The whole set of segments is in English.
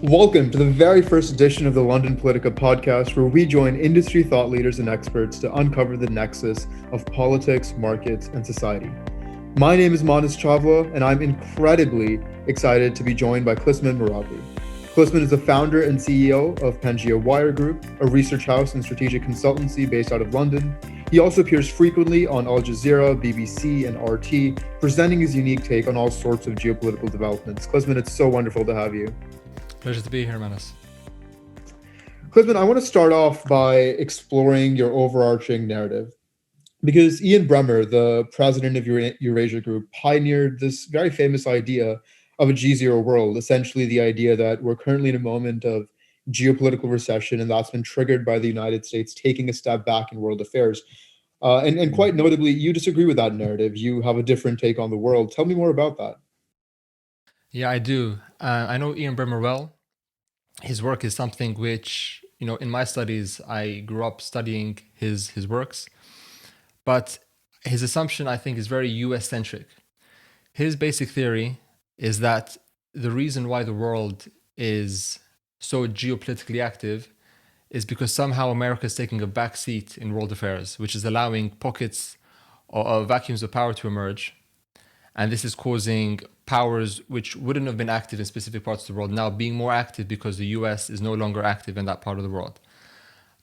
Welcome to the very first edition of the London Politica podcast, where we join industry thought leaders and experts to uncover the nexus of politics, markets, and society. My name is Manas Chavla, and I'm incredibly excited to be joined by Klisman Murati. Klisman is the founder and CEO of Pangaea Wire Group, a research house and strategic consultancy based out of London. He also appears frequently on Al Jazeera, BBC, and RT, presenting his unique take on all sorts of geopolitical developments. Klisman, it's so wonderful to have you. Pleasure to be here, Manas. Klisman, I want to start off by exploring your overarching narrative, because Ian Bremmer, the president of Eurasia Group, pioneered this very famous idea of a G0 world, essentially the idea that we're currently in a moment of geopolitical recession, and that's been triggered by the United States taking a step back in world affairs. And quite notably, you disagree with that narrative. You have a different take on the world. Tell me more about that. Yeah, I do. I know Ian Bremmer well. His work is something which, in my studies, I grew up studying his works. But his assumption, I think, is very US-centric. His basic theory is that the reason why the world is so geopolitically active is because somehow America is taking a back seat in world affairs, which is allowing pockets of vacuums of power to emerge. And this is causing powers which wouldn't have been active in specific parts of the world now being more active because the US is no longer active in that part of the world.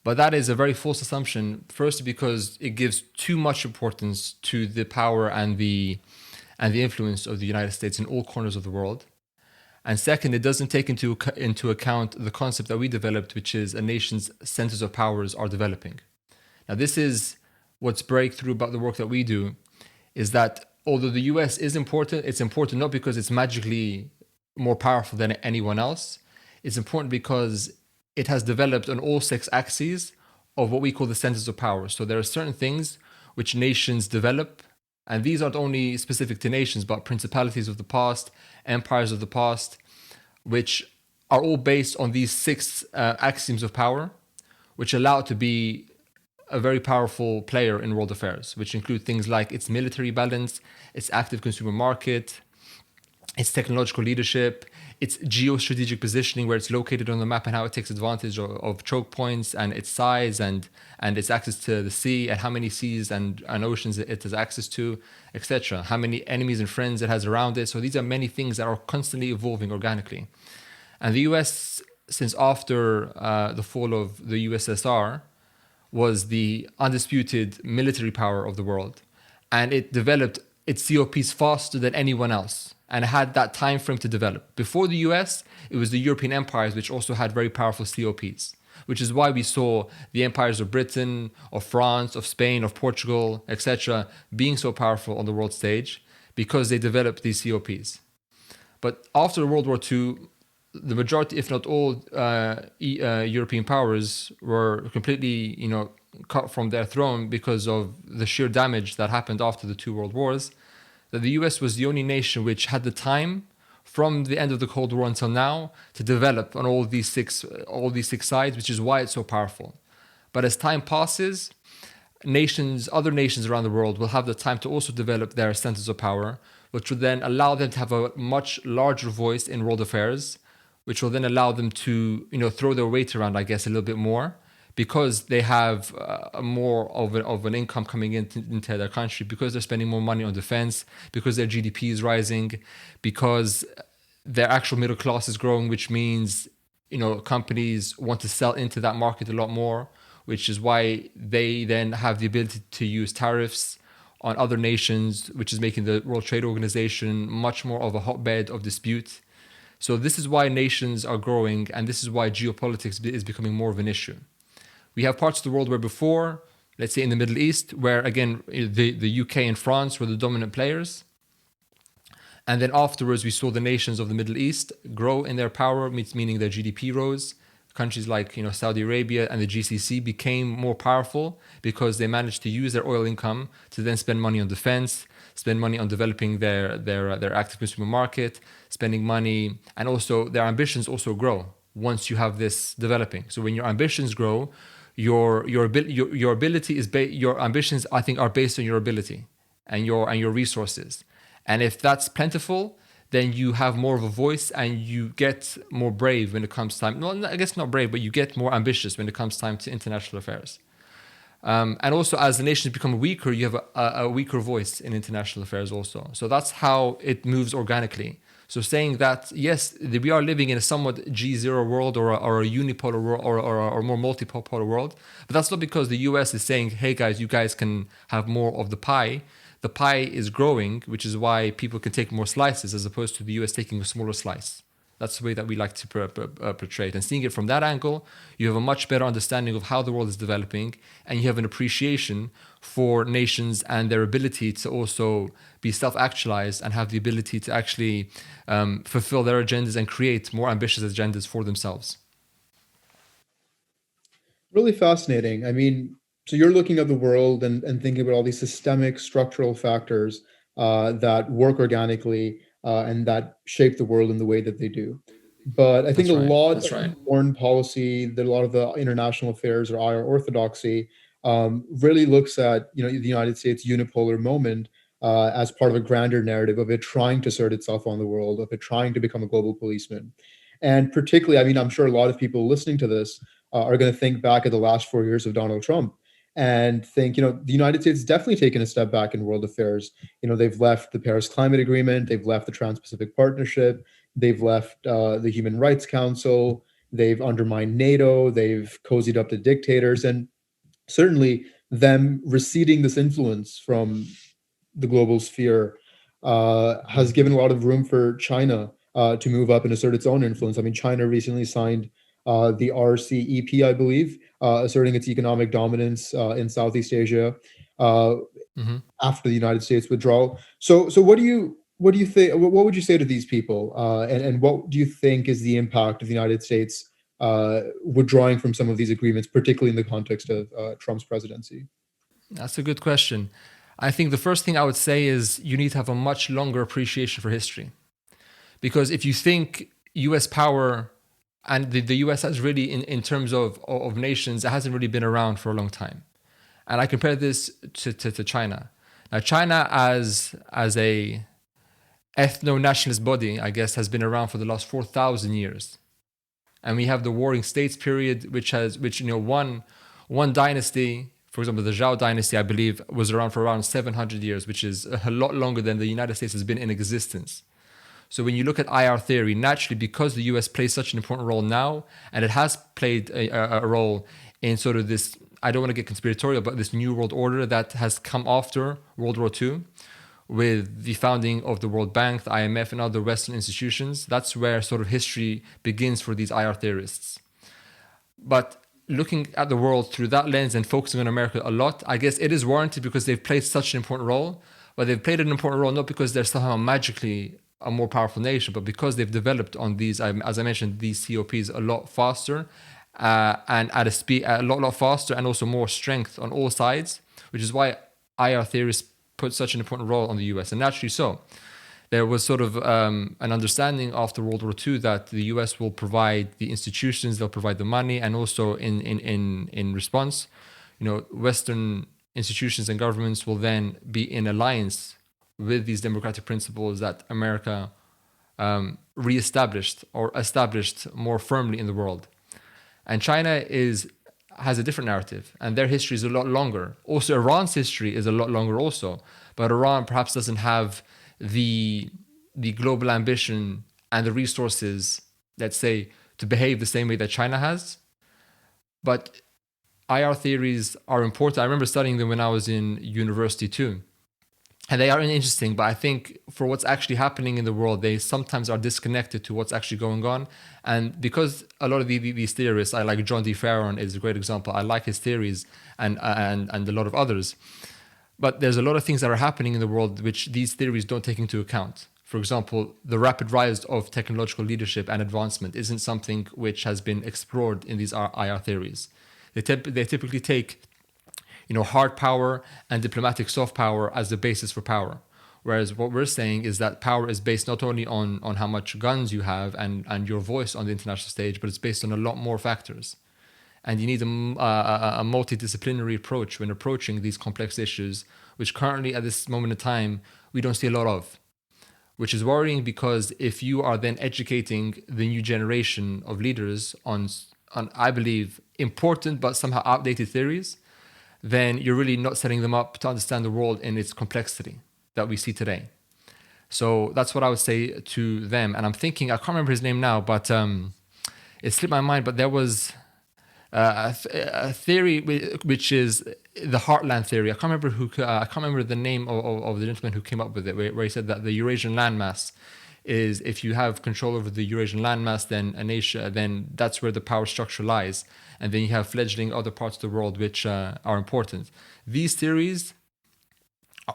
But that is a very false assumption, first because it gives too much importance to the power and the influence of the United States in all corners of the world. And second, it doesn't take into account the concept that we developed, which is a nation's centers of powers are developing. Now, this is what's breakthrough about the work that we do, is that although the US is important, it's important not because it's magically more powerful than anyone else. It's important because it has developed on all six axes of what we call the centers of power. So there are certain things which nations develop, and these aren't only specific to nations, but principalities of the past, empires of the past, which are all based on these six axioms of power, which allow it to be a very powerful player in world affairs, which include things like its military balance, its active consumer market, its technological leadership, its geostrategic positioning, where it's located on the map and how it takes advantage of choke points, and its size and its access to the sea, and how many seas and oceans it has access to, etc. How many enemies and friends it has around it. So these are many things that are constantly evolving organically. And the US, since after the fall of the USSR, was the undisputed military power of the world. And it developed its COPs faster than anyone else and had that time frame to develop. Before the US, it was the European empires which also had very powerful COPs, which is why we saw the empires of Britain, of France, of Spain, of Portugal, etc. being so powerful on the world stage because they developed these COPs. But after World War II, the majority, if not all, European powers were completely, cut from their throne because of the sheer damage that happened after the two world wars. That the US was the only nation which had the time from the end of the Cold War until now to develop on all these six sides, which is why it's so powerful. But as time passes, other nations around the world will have the time to also develop their centers of power, which will then allow them to have a much larger voice in world affairs, which will then allow them to, throw their weight around, I guess, a little bit more, because they have more of an income coming into their country, because they're spending more money on defense, because their GDP is rising, because their actual middle class is growing, which means, companies want to sell into that market a lot more, which is why they then have the ability to use tariffs on other nations, which is making the World Trade Organization much more of a hotbed of dispute. So this is why nations are growing, and this is why geopolitics is becoming more of an issue. We have parts of the world where before, let's say in the Middle East, where again, the UK and France were the dominant players. And then afterwards, we saw the nations of the Middle East grow in their power, meaning their GDP rose. Countries like Saudi Arabia and the GCC became more powerful because they managed to use their oil income to then spend money on defense, spend money on developing their active consumer market, spending money, and also their ambitions also grow once you have this developing. So when your ambitions grow, your ability is your ambitions, I think, are based on your ability and your resources. And if that's plentiful, then you have more of a voice and you get more brave when it comes time. Well, I guess not brave, but you get more ambitious when it comes time to international affairs. And also, as the nations become weaker, you have a weaker voice in international affairs also. So that's how it moves organically. So saying that, yes, we are living in a somewhat G0 world or a unipolar world or more multipolar world, but that's not because the US is saying, hey guys, you guys can have more of the pie. The pie is growing, which is why people can take more slices as opposed to the US taking a smaller slice. That's the way that we like to portray it. And seeing it from that angle, you have a much better understanding of how the world is developing, and you have an appreciation for nations and their ability to also be self-actualized and have the ability to actually fulfill their agendas and create more ambitious agendas for themselves. Really fascinating. I mean, so you're looking at the world and thinking about all these systemic structural factors that work organically and that shape the world in the way that they do. But I think That's a right. lot That's of right. foreign policy, a lot of the international affairs or IR orthodoxy really looks at the United States unipolar moment as part of a grander narrative of it trying to assert itself on the world, of it trying to become a global policeman. And particularly, I mean, I'm sure a lot of people listening to this are going to think back at the last 4 years of Donald Trump and think, the United States has definitely taken a step back in world affairs. They've left the Paris Climate Agreement, they've left the Trans-Pacific Partnership, they've left the Human Rights Council, they've undermined NATO, they've cozied up to dictators, and certainly them receding this influence from the global sphere has given a lot of room for China to move up and assert its own influence. I mean, China recently signed the RCEP, I believe, asserting its economic dominance in Southeast Asia Mm-hmm. after the United States withdrawal. So what do you think? What would you say to these people? And what do you think is the impact of the United States withdrawing from some of these agreements, particularly in the context of Trump's presidency? That's a good question. I think the first thing I would say is you need to have a much longer appreciation for history. Because if you think US power and the US has really, in terms of nations, it hasn't really been around for a long time. And I compare this to China. Now, China as a ethno-nationalist body, I guess, has been around for the last 4,000 years. And we have the Warring States period, which one dynasty, for example, the Zhao dynasty, I believe, was around for around 700 years, which is a lot longer than the United States has been in existence. So when you look at IR theory, naturally, because the US plays such an important role now, and it has played a role in sort of this, I don't want to get conspiratorial, but this new world order that has come after World War II, with the founding of the World Bank, the IMF, and other Western institutions, that's where sort of history begins for these IR theorists. But looking at the world through that lens and focusing on America a lot, I guess it is warranted because they've played such an important role. But they've played an important role not because they're somehow magically a more powerful nation, but because they've developed on these, as I mentioned, these COPs a lot faster and at a speed a lot faster, and also more strength on all sides, which is why IR theorists put such an important role on the US. And naturally so. There was sort of an understanding after World War II that the US will provide the institutions, they'll provide the money, and also in response, Western institutions and governments will then be in alliance with these democratic principles that America reestablished or established more firmly in the world. And China has a different narrative, and their history is a lot longer. Also, Iran's history is a lot longer also, but Iran perhaps doesn't have the global ambition and the resources, let's say, to behave the same way that China has. But IR theories are important. I remember studying them when I was in university too. And they are interesting, but I think for what's actually happening in the world, they sometimes are disconnected to what's actually going on. And because a lot of these theorists, I like John D. Farron is a great example. I like his theories and a lot of others. But there's a lot of things that are happening in the world which these theories don't take into account. For example, the rapid rise of technological leadership and advancement isn't something which has been explored in these IR theories. They typically take hard power and diplomatic soft power as the basis for power. Whereas what we're saying is that power is based not only on how much guns you have and your voice on the international stage, but it's based on a lot more factors. And you need a multidisciplinary approach when approaching these complex issues, which currently at this moment in time, we don't see a lot of. which is worrying because if you are then educating the new generation of leaders on I believe, important but somehow outdated theories, then you're really not setting them up to understand the world in its complexity that we see today. So that's what I would say to them. And I'm thinking, I can't remember his name now, but it slipped my mind, but there was a theory which is the Heartland Theory. I can't remember the name of the gentleman who came up with it, where he said that the Eurasian landmass is, if you have control over the Eurasian landmass, then a nation, then that's where the power structure lies, and then you have fledgling other parts of the world which are important. These theories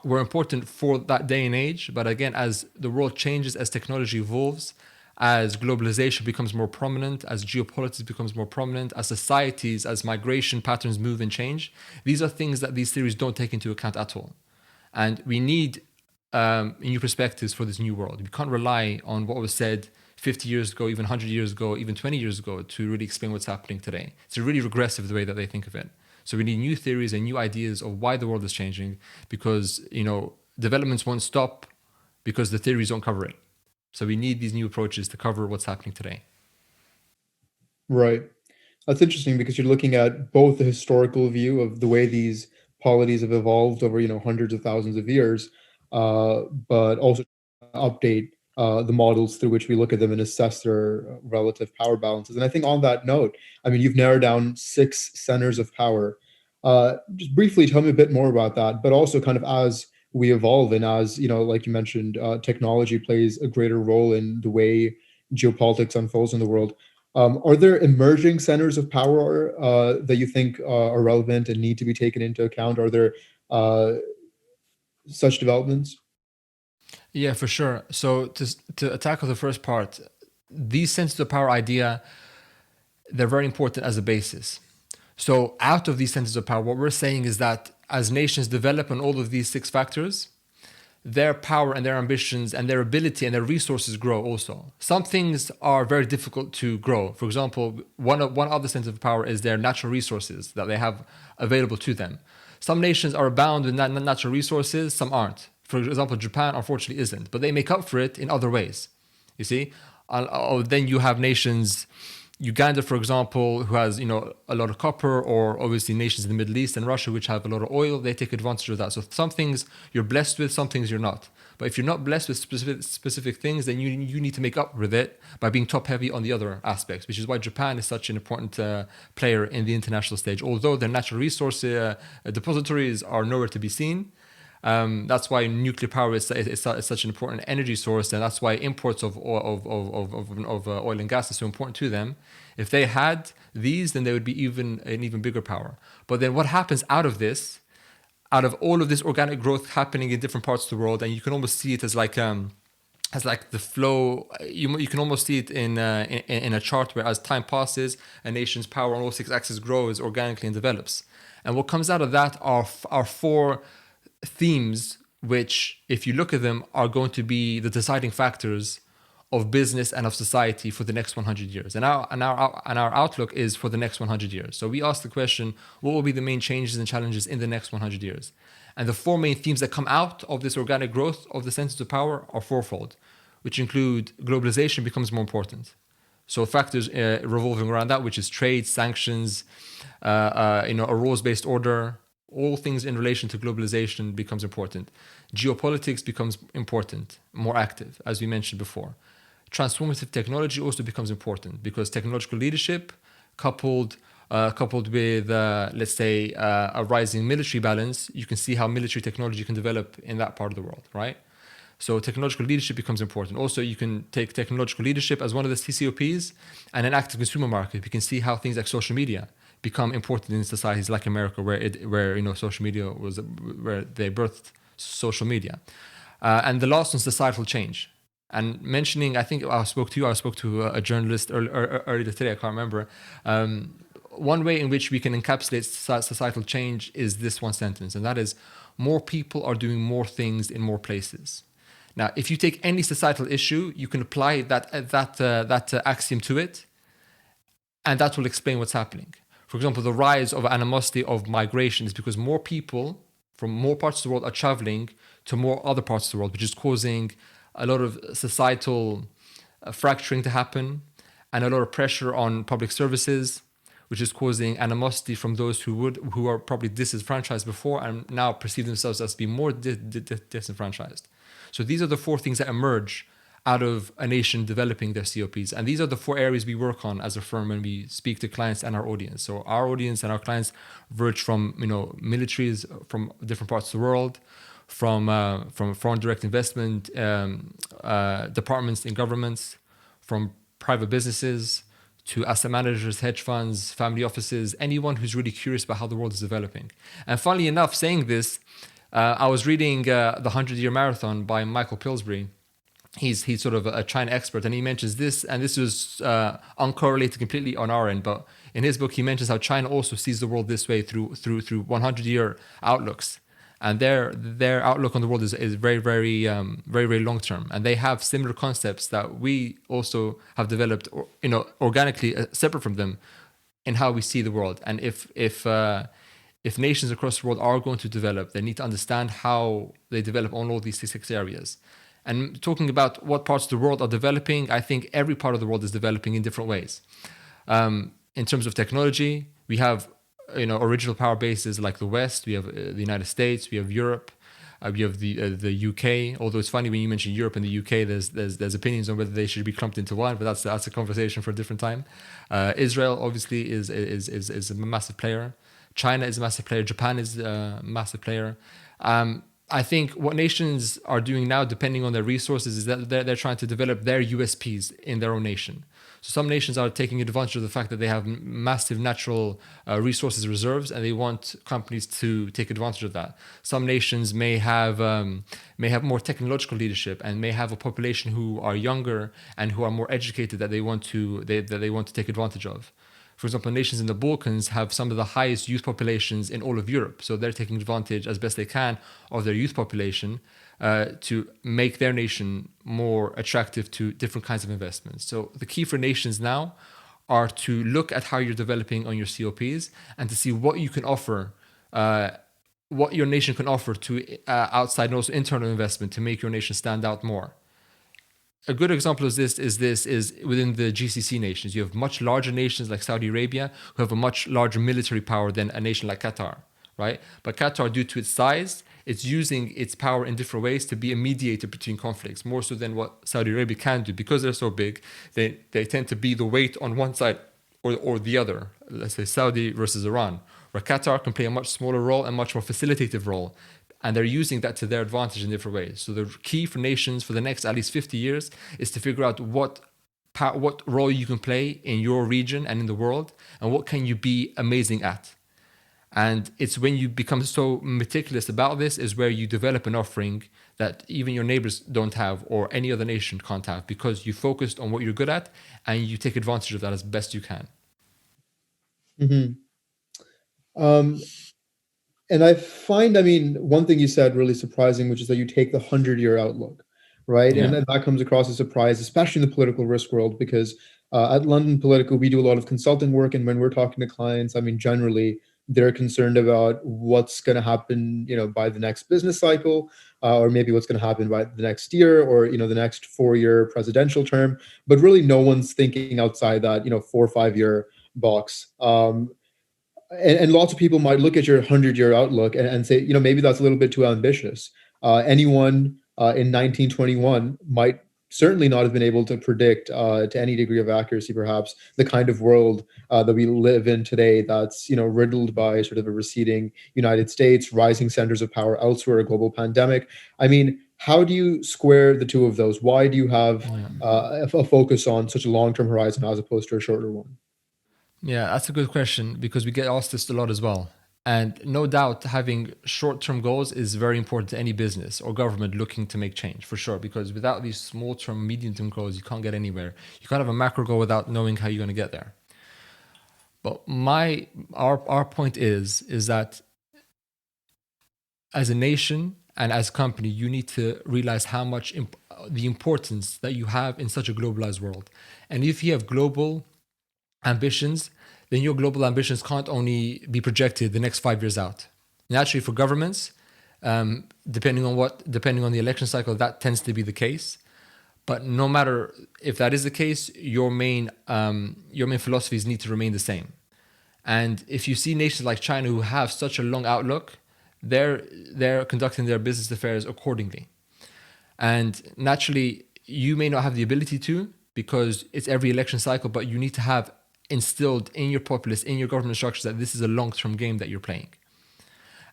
were important for that day and age, but again, as the world changes, as technology evolves, as globalization becomes more prominent, as geopolitics becomes more prominent, as societies, as migration patterns move and change, these are things that these theories don't take into account at all. And we need new perspectives for this new world. We can't rely on what was said 50 years ago, even 100 years ago, even 20 years ago to really explain what's happening today. It's really regressive the way that they think of it. So we need new theories and new ideas of why the world is changing, because, developments won't stop because the theories don't cover it. So we need these new approaches to cover what's happening today. Right. That's interesting because you're looking at both the historical view of the way these polities have evolved over, hundreds of thousands of years, but also update the models through which we look at them and assess their relative power balances. And I think on that note, you've narrowed down 6 centers of power. Just briefly tell me a bit more about that, but also kind of as we evolve and as, like you mentioned, technology plays a greater role in the way geopolitics unfolds in the world. Are there emerging centers of power that you think are relevant and need to be taken into account? Are there such developments? Yeah, for sure. So to tackle the first part, these centers of power idea, they're very important as a basis. So out of these centers of power, what we're saying is that as nations develop on all of these 6 factors, their power and their ambitions and their ability and their resources grow also. Some things are very difficult to grow. For example, one other center of power is their natural resources that they have available to them. Some nations are bound with natural resources, some aren't. For example, Japan unfortunately isn't, but they make up for it in other ways. You see? Then you have nations, Uganda, for example, who has a lot of copper, or obviously nations in the Middle East and Russia which have a lot of oil. They take advantage of that. So some things you're blessed with, some things you're not. But if you're not blessed with specific things, then you need to make up with it by being top heavy on the other aspects, which is why Japan is such an important player in the international stage. Although their natural resource depositories are nowhere to be seen. That's why nuclear power is such an important energy source, and that's why imports of oil and gas is so important to them. If they had these, then they would be an even bigger power. But then what happens out of this, out of all of this organic growth happening in different parts of the world, and you can almost see it as like the flow. You can almost see it in a chart where as time passes, a nation's power on all 6 axes grows organically and develops. And what comes out of that are 4 themes which, if you look at them, are going to be the deciding factors of business and of society for the next 100 years. And our outlook is for the next 100 years. So we ask the question, what will be the main changes and challenges in the next 100 years? And the 4 main themes that come out of this organic growth of the centers of power are 4-fold, which include globalization becomes more important. So factors revolving around that, which is trade, sanctions, a rules-based order, all things in relation to globalization becomes important. Geopolitics becomes important, more active, as we mentioned before. Transformative technology also becomes important because technological leadership coupled with, let's say, a rising military balance, you can see how military technology can develop in that part of the world, right? So technological leadership becomes important. Also, you can take technological leadership as one of the CCOPs and an active consumer market. We can see how things like social media become important in societies like America, where social media was where they birthed social media. And the last one, societal change. And mentioning, I think I spoke to a journalist earlier today, I can't remember. One way in which we can encapsulate societal change is this one sentence, and that is, more people are doing more things in more places. Now, if you take any societal issue, you can apply that axiom to it, and that will explain what's happening. For example, the rise of animosity of migration is because more people from more parts of the world are traveling to more other parts of the world, which is causing a lot of societal fracturing to happen, and a lot of pressure on public services, which is causing animosity from those who are probably disenfranchised before and now perceive themselves as being more disenfranchised. So these are the four things that emerge out of a nation developing their COPs. And these are the four areas we work on as a firm when we speak to clients and our audience. So our audience and our clients verge from, militaries from different parts of the world, from foreign direct investment departments in governments, from private businesses, to asset managers, hedge funds, family offices, anyone who's really curious about how the world is developing. And funnily enough, saying this, I was reading The 100-Year Marathon by Michael Pillsbury. He's sort of a China expert, and he mentions this, and this was uncorrelated completely on our end, but in his book, he mentions how China also sees the world this way through 100-year outlooks. And their outlook on the world is very, very, very, very long term, and they have similar concepts that we also have developed, organically separate from them, in how we see the world. And if nations across the world are going to develop, they need to understand how they develop on all these six areas. And talking about what parts of the world are developing, I think every part of the world is developing in different ways. In terms of technology, we have original power bases like the West, we have the United States, we have Europe, we have the UK. Although it's funny when you mention Europe and the UK, there's opinions on whether they should be clumped into one, but that's a conversation for a different time. Israel obviously is a massive player. China is a massive player. Japan is a massive player. I think what nations are doing now, depending on their resources, is that they're trying to develop their USPs in their own nation. So some nations are taking advantage of the fact that they have massive natural resources reserves, and they want companies to take advantage of that. Some nations may have more technological leadership and may have a population who are younger and who are more educated that they want to take advantage of. For example, nations in the Balkans have some of the highest youth populations in all of Europe. So they're taking advantage as best they can of their youth population to make their nation more attractive to different kinds of investments. So the key for nations now are to look at how you're developing on your COPs and to see what you can offer, what your nation can offer to outside and also internal investment to make your nation stand out more. A good example of this is within the GCC nations. You have much larger nations like Saudi Arabia who have a much larger military power than a nation like Qatar, right? But Qatar, due to its size, it's using its power in different ways to be a mediator between conflicts, more so than what Saudi Arabia can do. Because they're so big, they tend to be the weight on one side or the other. Let's say Saudi versus Iran, where Qatar can play a much smaller role and much more facilitative role. And they're using that to their advantage in different ways. So the key for nations for the next at least 50 years is to figure out what role you can play in your region and in the world, and what can you be amazing at. And it's when you become so meticulous about this is where you develop an offering that even your neighbors don't have or any other nation can't have, because you focused on what you're good at and you take advantage of that as best you can. Mm-hmm. And I find, one thing you said really surprising, which is that you take the 100-year outlook, right? Yeah. And that comes across as a surprise, especially in the political risk world, because at London Political, we do a lot of consulting work. And when we're talking to clients, generally, they're concerned about what's going to happen, by the next business cycle, or maybe what's going to happen by the next year, or, the next 4-year presidential term. But really, no one's thinking outside that, 4 or 5-year box. And lots of people might look at your 100-year outlook and say, maybe that's a little bit too ambitious. Anyone in 1921 might certainly not have been able to predict to any degree of accuracy, perhaps, the kind of world that we live in today that's, riddled by sort of a receding United States, rising centers of power elsewhere, a global pandemic. How do you square the two of those? Why do you have a focus on such a long-term horizon as opposed to a shorter one? Yeah, that's a good question, because we get asked this a lot as well. And no doubt having short-term goals is very important to any business or government looking to make change, for sure, because without these small-term, medium-term goals, you can't get anywhere. You can't have a macro goal without knowing how you're going to get there. But our point is that as a nation and as a company, you need to realize how much the importance that you have in such a globalized world. And if you have global ambitions, then your global ambitions can't only be projected the next 5 years out. Naturally, for governments, depending on the election cycle, that tends to be the case. But no matter if that is the case, your main philosophies need to remain the same. And if you see nations like China who have such a long outlook, they're conducting their business affairs accordingly. And naturally, you may not have the ability to, because it's every election cycle, but you need to have instilled in your populace, in your government structures, that this is a long-term game that you're playing.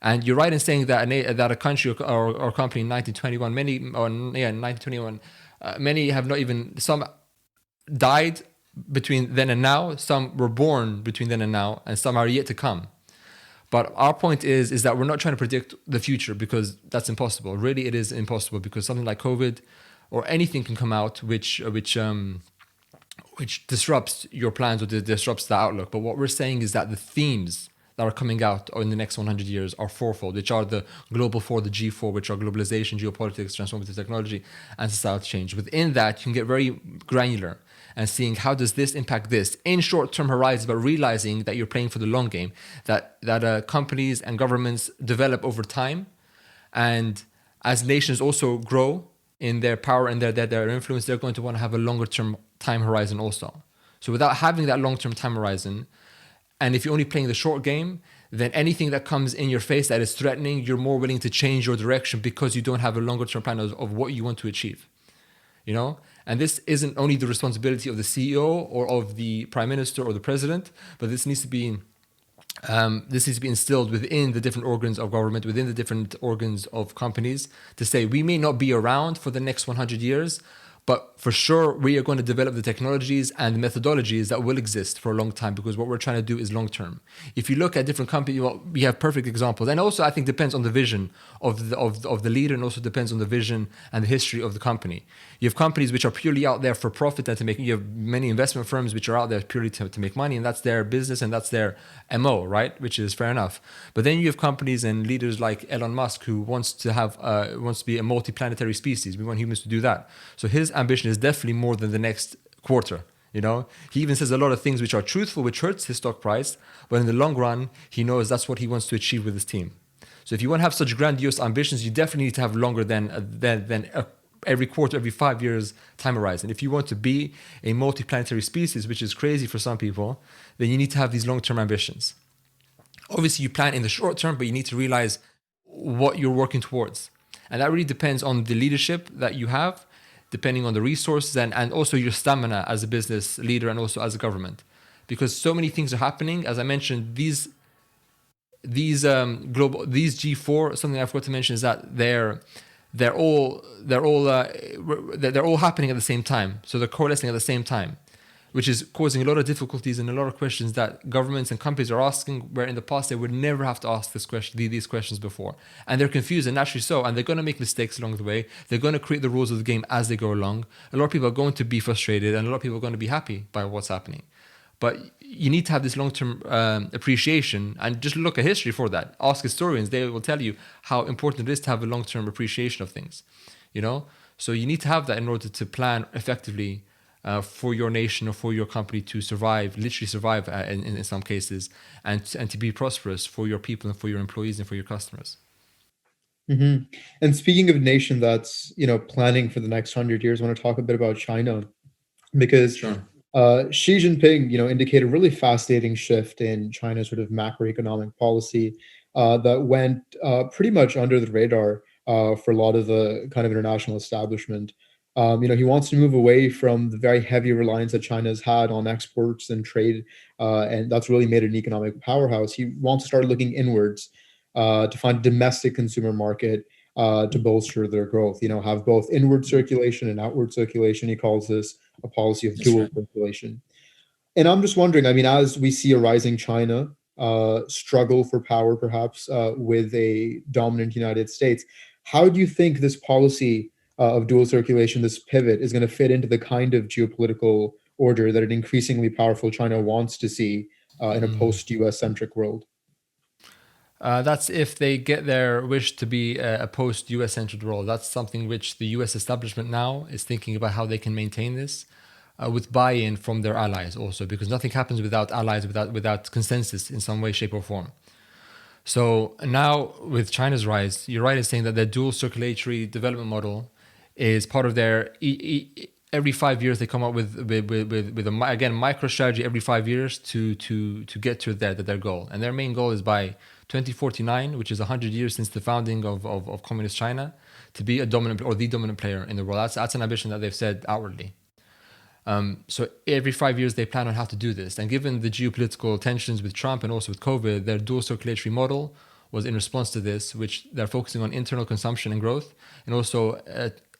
And you're right in saying that a country or company in 1921, 1921, many have not even, some died between then and now, some were born between then and now, and some are yet to come. But our point is that we're not trying to predict the future, because that's impossible. Really, it is impossible, because something like COVID or anything can come out which disrupts your plans or disrupts the outlook. But what we're saying is that the themes that are coming out in the next 100 years are fourfold, which are the Global 4, the G4, which are globalization, geopolitics, transformative technology, and societal change. Within that, you can get very granular and seeing how does this impact this in short-term horizons, but realizing that you're playing for the long game, that companies and governments develop over time. And as nations also grow in their power and their influence, they're going to want to have a longer-term time horizon also. So without having that long-term time horizon, and if you're only playing the short game, then anything that comes in your face that is threatening, you're more willing to change your direction because you don't have a longer term plan of what you want to achieve. You know? And this isn't only the responsibility of the CEO or of the prime minister or the president, but this needs to be instilled within the different organs of government, within the different organs of companies, to say we may not be around for the next 100 years, but for sure, we are going to develop the technologies and the methodologies that will exist for a long time, because what we're trying to do is long term. If you look at different companies, well, we have perfect examples. And also, I think depends on the vision of the leader, and also depends on the vision and the history of the company. You have companies which are purely out there for profit and to make, you have many investment firms which are out there purely to make money, and that's their business and that's their MO, right? Which is fair enough. But then you have companies and leaders like Elon Musk, who wants to be a multi-planetary species. We want humans to do that. So his ambition is definitely more than the next quarter. You know, he even says a lot of things which are truthful, which hurts his stock price, but in the long run, he knows that's what he wants to achieve with his team. So if you want to have such grandiose ambitions, you definitely need to have longer than every quarter, every 5 years time horizon. If you want to be a multi-planetary species, which is crazy for some people, then you need to have these long-term ambitions. Obviously, you plan in the short term, but you need to realize what you're working towards. And that really depends on the leadership that you have, depending on the resources and also your stamina as a business leader and also as a government. Because so many things are happening. As I mentioned, these G4, something I forgot to mention is that they're all happening at the same time. So they're coalescing at the same time, which is causing a lot of difficulties and a lot of questions that governments and companies are asking, where in the past they would never have to ask these questions before. And they're confused, and naturally so, and they're going to make mistakes along the way. They're going to create the rules of the game as they go along. A lot of people are going to be frustrated, and a lot of people are going to be happy by what's happening. But you need to have this long-term appreciation, and just look at history for that. Ask historians; they will tell you how important it is to have a long-term appreciation of things. You know, so you need to have that in order to plan effectively for your nation or for your company to survive, literally survive in some cases, and to be prosperous for your people and for your employees and for your customers. Mm-hmm. And speaking of a nation that's planning for the next 100 years, I want to talk a bit about China, because Sure. Xi Jinping, indicated a really fascinating shift in China's sort of macroeconomic policy that went pretty much under the radar for a lot of the kind of international establishment. He wants to move away from the very heavy reliance that China's had on exports and trade, and that's really made it an economic powerhouse. He wants to start looking inwards to find a domestic consumer market to bolster their growth. Have both inward circulation and outward circulation. He calls this a policy of dual circulation. And I'm just wondering, as we see a rising China struggle for power, perhaps with a dominant United States, how do you think this policy of dual circulation, this pivot, is going to fit into the kind of geopolitical order that an increasingly powerful China wants to see in a post-US centric world? That's if they get their wish to be a post-US centered world. That's something which the US establishment now is thinking about how they can maintain this with buy-in from their allies also, because nothing happens without allies, without consensus in some way, shape or form. So now with China's rise, you're right in saying that the dual circulatory development model is part of their every 5 years they come up with again micro strategy every 5 years to get to their goal. And their main goal is by 2049, which is 100 years since the founding of communist China, to be a dominant or the dominant player in the world. That's an ambition that they've said outwardly. So every 5 years they plan on how to do this. And given the geopolitical tensions with Trump and also with COVID, their dual circulatory model was in response to this, which they're focusing on internal consumption and growth, and also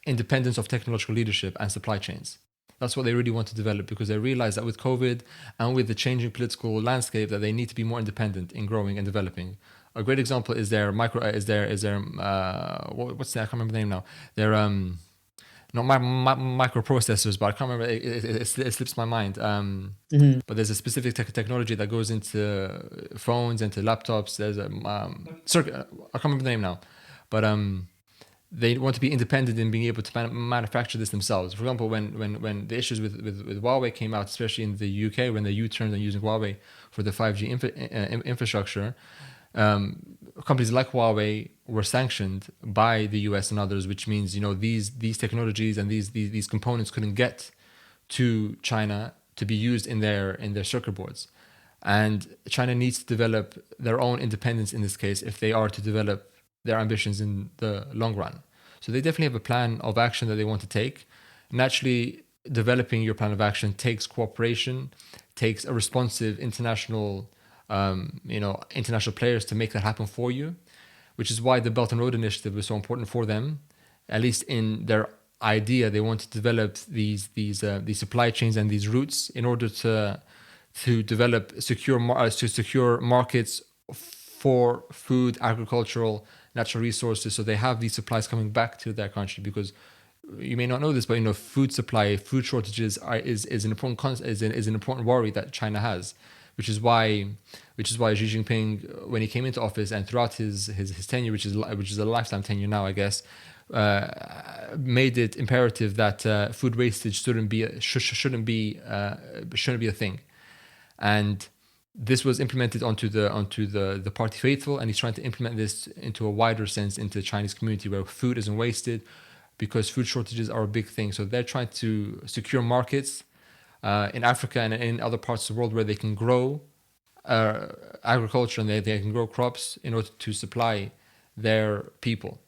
independence of technological leadership and supply chains. That's what they really want to develop, because they realize that with COVID and with the changing political landscape, that they need to be more independent in growing and developing. A great example is their what's that? I can't remember the name now. Their not microprocessors, but I can't remember. It slips my mind. But there's a specific technology that goes into phones, into laptops. There's a circuit. I can't remember the name now, but they want to be independent in being able to manufacture this themselves. For example, when the issues with Huawei came out, especially in the UK, when they U-turned on using Huawei for the 5G infrastructure, companies like Huawei were sanctioned by the US and others, which means these technologies and these components couldn't get to China to be used in their circuit boards. And China needs to develop their own independence in this case if they are to develop their ambitions in the long run. So they definitely have a plan of action that they want to take. Naturally, developing your plan of action takes cooperation, takes a responsive international players to make that happen for you, which is why the Belt and Road Initiative is so important for them. At least in their idea, they want to develop these supply chains and these routes in order to develop secure markets for food, agricultural, natural resources, so they have these supplies coming back to their country. Because you may not know this, but food supply, food shortages is an important worry that China has, which is why Xi Jinping, when he came into office and throughout his tenure, which is a lifetime tenure now, I guess, made it imperative that food wastage shouldn't be a thing. And this was implemented onto the party faithful, and he's trying to implement this into a wider sense into the Chinese community, where food isn't wasted, because food shortages are a big thing. So they're trying to secure markets in Africa and in other parts of the world where they can grow agriculture and they can grow crops in order to supply their people.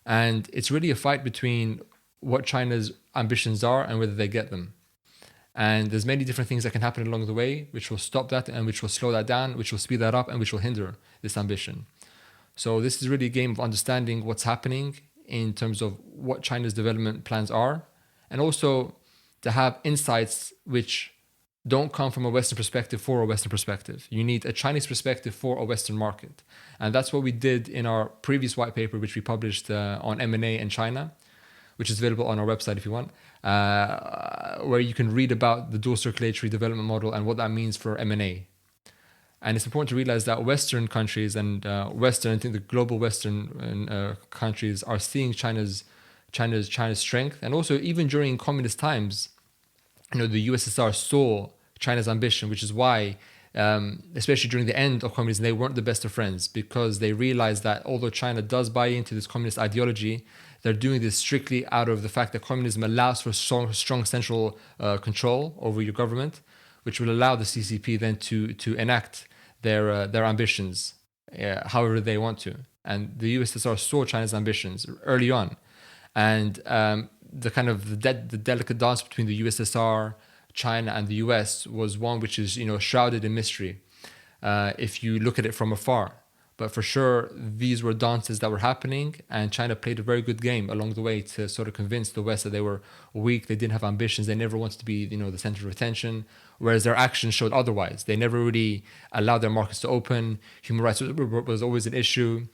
And it's really a fight between what China's ambitions are and whether they get them. And there's many different things that can happen along the way, which will stop that and which will slow that down, which will speed that up and which will hinder this ambition. So this is really a game of understanding what's happening in terms of what China's development plans are, and also to have insights which don't come from a Western perspective for a Western perspective. You need a Chinese perspective for a Western market. And that's what we did in our previous white paper, which we published on M&A and China, which is available on our website if you want, where you can read about the dual circulatory development model and what that means for M&A. And it's important to realize that Western countries and I think the global Western countries are seeing China's strength. And also, even during communist times, the USSR saw China's ambition, which is why, especially during the end of communism, they weren't the best of friends, because they realized that although China does buy into this communist ideology, they're doing this strictly out of the fact that communism allows for strong central control over your government, which will allow the CCP then to enact their ambitions however they want to. And the USSR saw China's ambitions early on. And the delicate dance between the USSR, China, and the US was one which is shrouded in mystery if you look at it from afar. But for sure, these were dances that were happening, and China played a very good game along the way to sort of convince the West that they were weak, they didn't have ambitions, they never wanted to be the center of attention, whereas their actions showed otherwise. They never really allowed their markets to open. Human rights was always an issue.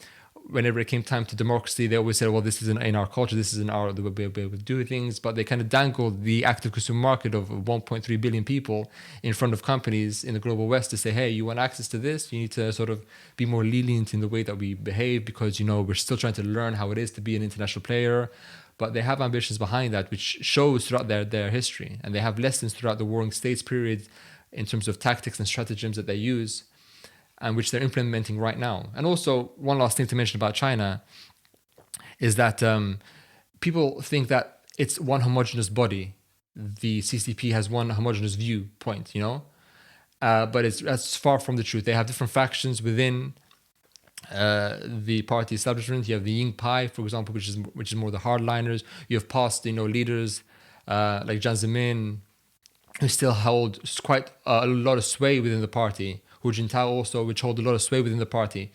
Whenever it came time to democracy, they always said, well, this isn't in our culture, this isn't the way we do things. But they kind of dangled the active consumer market of 1.3 billion people in front of companies in the global West to say, hey, you want access to this? You need to sort of be more lenient in the way that we behave, because, we're still trying to learn how it is to be an international player. But they have ambitions behind that, which shows throughout their history. And they have lessons throughout the Warring States period in terms of tactics and stratagems that they use, and which they're implementing right now. And also, one last thing to mention about China is that people think that it's one homogeneous body. The CCP has one homogeneous viewpoint, but that's far from the truth. They have different factions within the party establishment. You have the Ying Pai, for example, which is more the hardliners. You have past leaders like Jiang Zemin, who still hold quite a lot of sway within the party. Hu Jintao also, which hold a lot of sway within the party,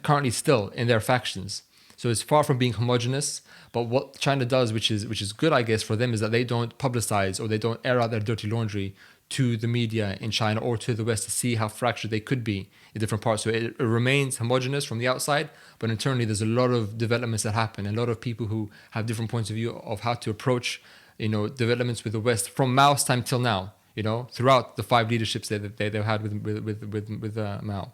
currently still in their factions. So it's far from being homogenous. But what China does, which is good, I guess, for them, is that they don't publicize or they don't air out their dirty laundry to the media in China or to the West to see how fractured they could be in different parts. So it remains homogenous from the outside, but internally there's a lot of developments that happen, a lot of people who have different points of view of how to approach, developments with the West from Mao's time till now, throughout the 5 leaderships that they've had with Mao.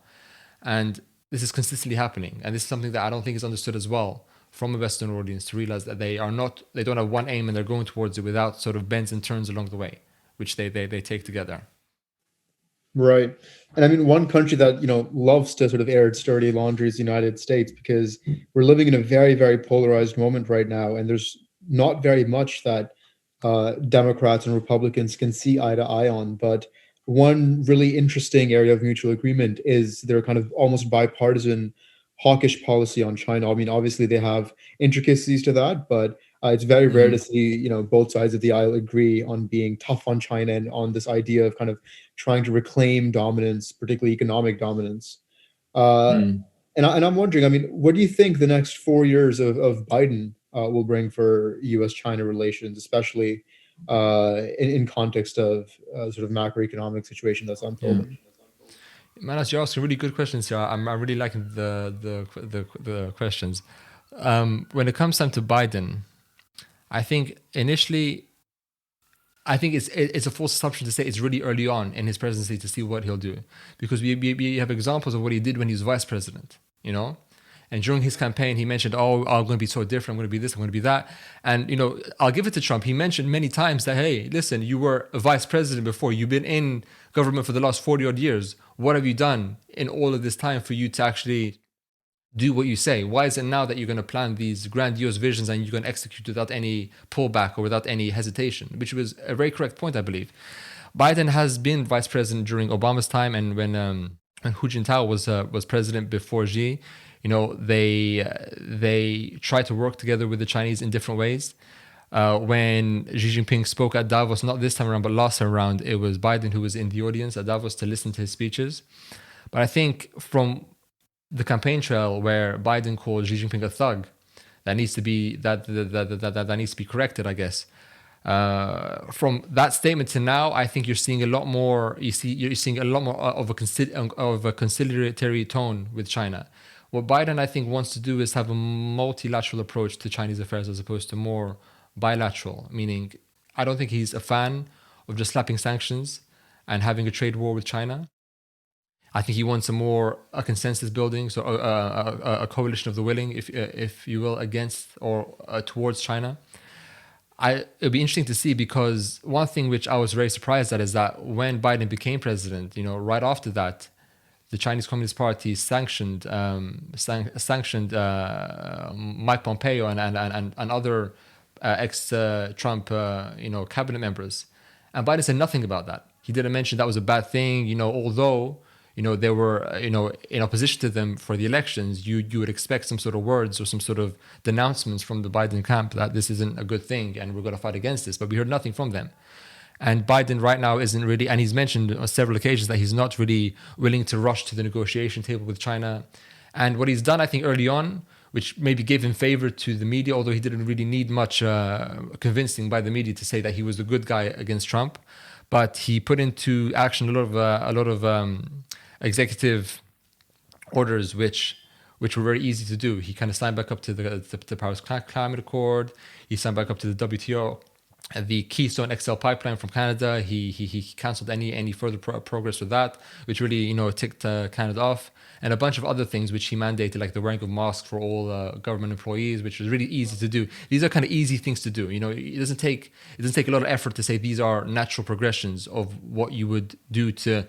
And this is consistently happening. And this is something that I don't think is understood as well from a Western audience, to realize that they don't have one aim and they're going towards it without sort of bends and turns along the way, which they take together. Right. And I mean, one country that, loves to sort of air its dirty laundry is the United States, because we're living in a very, very polarized moment right now. And there's not very much that Democrats and Republicans can see eye to eye on. But one really interesting area of mutual agreement is their kind of almost bipartisan hawkish policy on China. I mean, obviously they have intricacies to that, but it's very rare to see, both sides of the aisle agree on being tough on China and on this idea of kind of trying to reclaim dominance, particularly economic dominance. And I'm wondering, I mean, what do you think the next 4 years of Biden will bring for U.S.-China relations, especially in context of sort of macroeconomic situation that's unfolding? Manas, you're asking really good questions here. I'm really liking the questions. When it comes time to Biden, I think initially, it's a false assumption to say it's really early on in his presidency to see what he'll do, because we have examples of what he did when he was vice president, And during his campaign, he mentioned, I'm going to be so different. I'm going to be this, I'm going to be that. And, I'll give it to Trump. He mentioned many times that, hey, listen, you were a vice president before. You've been in government for the last 40 odd years. What have you done in all of this time for you to actually do what you say? Why is it now that you're going to plan these grandiose visions and you're going to execute without any pullback or without any hesitation? Which was a very correct point, I believe. Biden has been vice president during Obama's time, and when Hu Jintao was president before Xi, they tried to work together with the Chinese in different ways. When Xi Jinping spoke at Davos, not this time around, but last time around, it was Biden who was in the audience at Davos to listen to his speeches. But I think from the campaign trail where Biden called Xi Jinping a thug, that needs to be that needs to be corrected, I guess. From that statement to now, I think you're seeing a lot more. You're seeing a lot more of a conciliatory tone with China. What Biden, I think, wants to do is have a multilateral approach to Chinese affairs as opposed to more bilateral, meaning I don't think he's a fan of just slapping sanctions and having a trade war with China. I think he wants a consensus building, so a coalition of the willing, if you will, against or towards China. It'll be interesting to see, because one thing which I was very surprised at is that when Biden became president, right after that, the Chinese Communist Party sanctioned Mike Pompeo and other ex-Trump cabinet members, and Biden said nothing about that. He didn't mention that was a bad thing, although they were in opposition to them for the elections. You would expect some sort of words or some sort of denouncements from the Biden camp that this isn't a good thing and we're going to fight against this, but we heard nothing from them. And Biden right now isn't really, and he's mentioned on several occasions that he's not really willing to rush to the negotiation table with China. And what he's done, I think, early on, which maybe gave him favor to the media, although he didn't really need much convincing by the media to say that he was the good guy against Trump, but he put into action a lot of executive orders which were very easy to do. He kind of signed back up to the Paris Climate Accord. He signed back up to the WTO. The Keystone XL pipeline from Canada, he cancelled any further progress with that, which really ticked Canada off, and a bunch of other things which he mandated, like the wearing of masks for all government employees, which was really easy to do. These are kind of easy things to do. It doesn't take a lot of effort to say these are natural progressions of what you would do to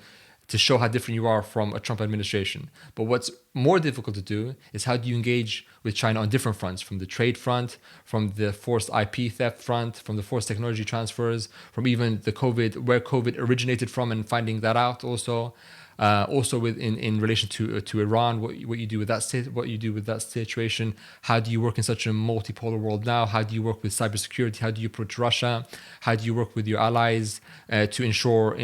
to show how different you are from a Trump administration. But what's more difficult to do is how do you engage with China on different fronts, from the trade front, from the forced IP theft front, from the forced technology transfers, from even the COVID, where COVID originated from and finding that out also. Also in relation to Iran, what you do with that situation. How do you work in such a multipolar world now? How do you work with cybersecurity? How do you approach Russia? How do you work with your allies to ensure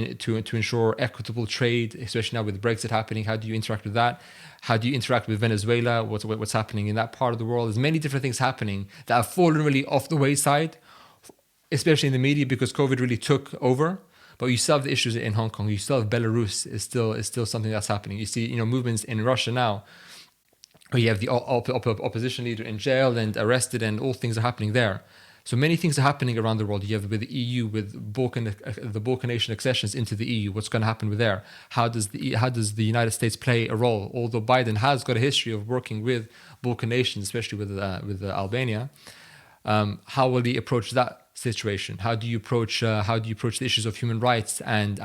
equitable trade, especially now with Brexit happening? How do you interact with that? How do you interact with Venezuela? What's happening in that part of the world? There's many different things happening that have fallen really off the wayside, especially in the media, because COVID really took over. But you still have the issues in Hong Kong. You still have Belarus is still something that's happening. You see, movements in Russia now, where you have the opposition leader in jail and arrested, and all things are happening there. So many things are happening around the world. You have with the EU, with the Balkan nation accessions into the EU. What's going to happen with there? How does the United States play a role? Although Biden has got a history of working with Balkan nations, especially with Albania, how will he approach that situation? How do you approach the issues of human rights and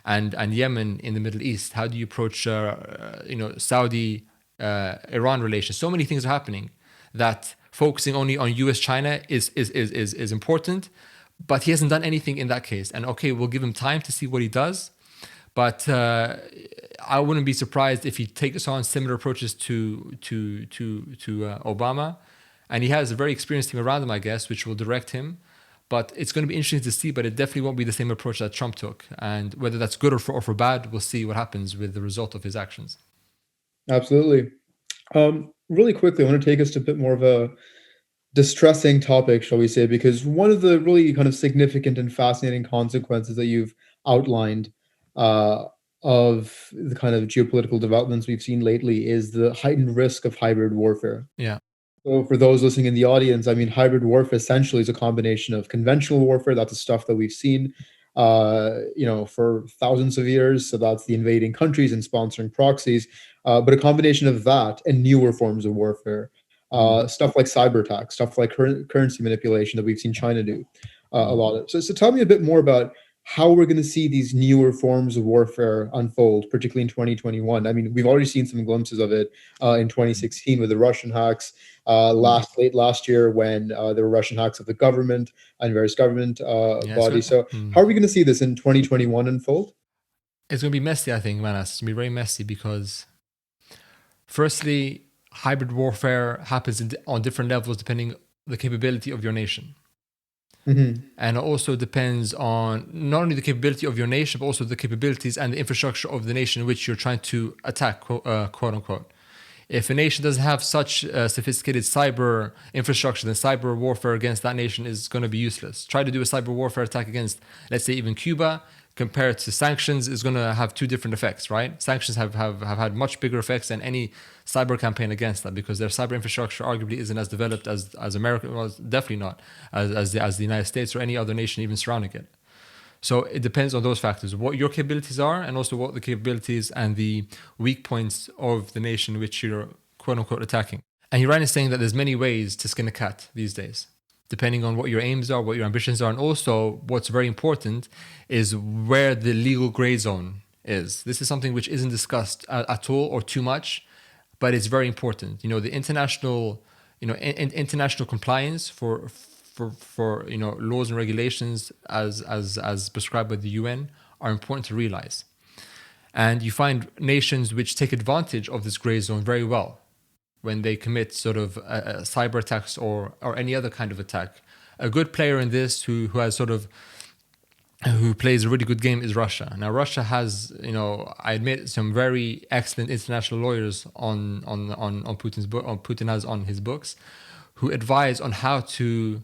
Yemen in the Middle East? How do you approach Saudi Iran relations? So many things are happening that focusing only on US China is important, but he hasn't done anything in that case. And okay, we'll give him time to see what he does, but I wouldn't be surprised if he takes on similar approaches to Obama. And he has a very experienced team around him, I guess, which will direct him. But it's going to be interesting to see, but it definitely won't be the same approach that Trump took. And whether that's good or for bad, we'll see what happens with the result of his actions. Absolutely. Really quickly, I want to take us to a bit more of a distressing topic, shall we say, because one of the really kind of significant and fascinating consequences that you've outlined of the kind of geopolitical developments we've seen lately is the heightened risk of hybrid warfare. Yeah. So for those listening in the audience, I mean, hybrid warfare essentially is a combination of conventional warfare. That's the stuff that we've seen, for thousands of years. So that's the invading countries and sponsoring proxies, but a combination of that and newer forms of warfare, stuff like cyber attacks, stuff like currency manipulation that we've seen China do a lot of. So tell me a bit more about how we're going to see these newer forms of warfare unfold, particularly in 2021. I mean, we've already seen some glimpses of it in 2016 with the Russian hacks. Late last year when there were Russian hacks of the government and various government bodies. So how are we going to see this in 2021 unfold? It's going to be messy, I think, Manas. It's going to be very messy because, firstly, hybrid warfare happens on different levels depending on the capability of your nation. Mm-hmm. And it also depends on not only the capability of your nation, but also the capabilities and the infrastructure of the nation in which you're trying to attack, quote unquote. If a nation doesn't have such sophisticated cyber infrastructure, then cyber warfare against that nation is going to be useless. Try to do a cyber warfare attack against, let's say, even Cuba, compared to sanctions, is going to have two different effects, right? Sanctions have had much bigger effects than any cyber campaign against that, because their cyber infrastructure arguably isn't as developed as America, well, definitely not as the United States or any other nation even surrounding it. So it depends on those factors, what your capabilities are, and also what the capabilities and the weak points of the nation which you're quote unquote attacking. And you're right in saying that there's many ways to skin a cat these days, depending on what your aims are, what your ambitions are, and also what's very important is where the legal gray zone is. This is something which isn't discussed at all or too much, but it's very important. The international, international compliance for laws and regulations as prescribed by the UN are important to realize. And you find nations which take advantage of this gray zone very well when they commit sort of cyber attacks or any other kind of attack. A good player in this who plays a really good game is Russia. Now Russia has, I admit, some very excellent international lawyers on Putin's book, Putin has on his books, who advise on how to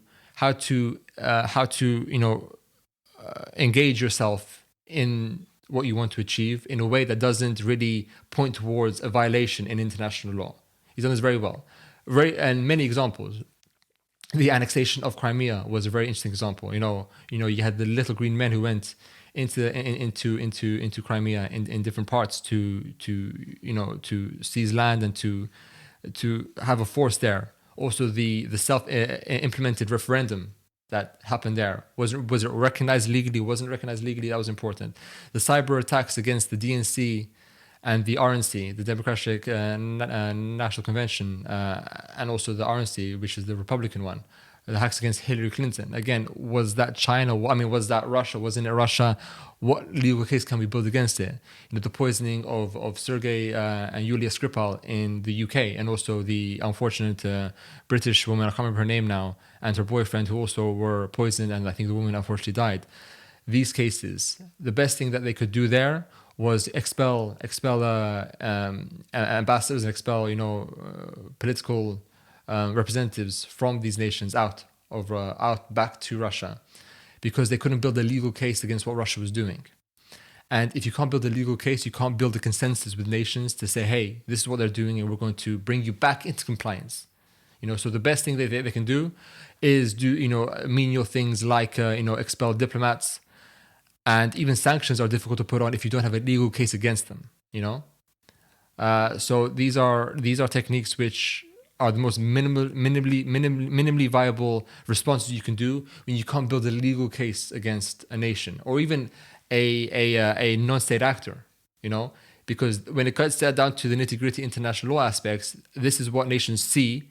engage yourself in what you want to achieve in a way that doesn't really point towards a violation in international law. He's done this very well. And many examples. The annexation of Crimea was a very interesting example. You had the little green men who went into Crimea in different parts to seize land and to have a force there. Also, the self-implemented referendum that happened there. Was it recognized legally? Wasn't recognized legally? That was important. The cyber attacks against the DNC and the RNC, the Democratic National Convention, and also the RNC, which is the Republican one, the hacks against Hillary Clinton. Again, was that China? I mean, was that Russia? Wasn't it Russia? What legal case can we build against it? The poisoning of Sergei and Yulia Skripal in the UK, and also the unfortunate British woman, I can't remember her name now, and her boyfriend, who also were poisoned, and I think the woman unfortunately died. These cases, the best thing that they could do there was expel ambassadors and expel political representatives from these nations out back to Russia, because they couldn't build a legal case against what Russia was doing. And if you can't build a legal case, you can't build a consensus with nations to say, hey, this is what they're doing, and we're going to bring you back into compliance. So the best thing they can do is do menial things like expel diplomats. And even sanctions are difficult to put on if you don't have a legal case against them. So these are techniques which are the most minimally viable responses you can do when you can't build a legal case against a nation or even a non-state actor. Because when it cuts down to the nitty-gritty international law aspects, this is what nations see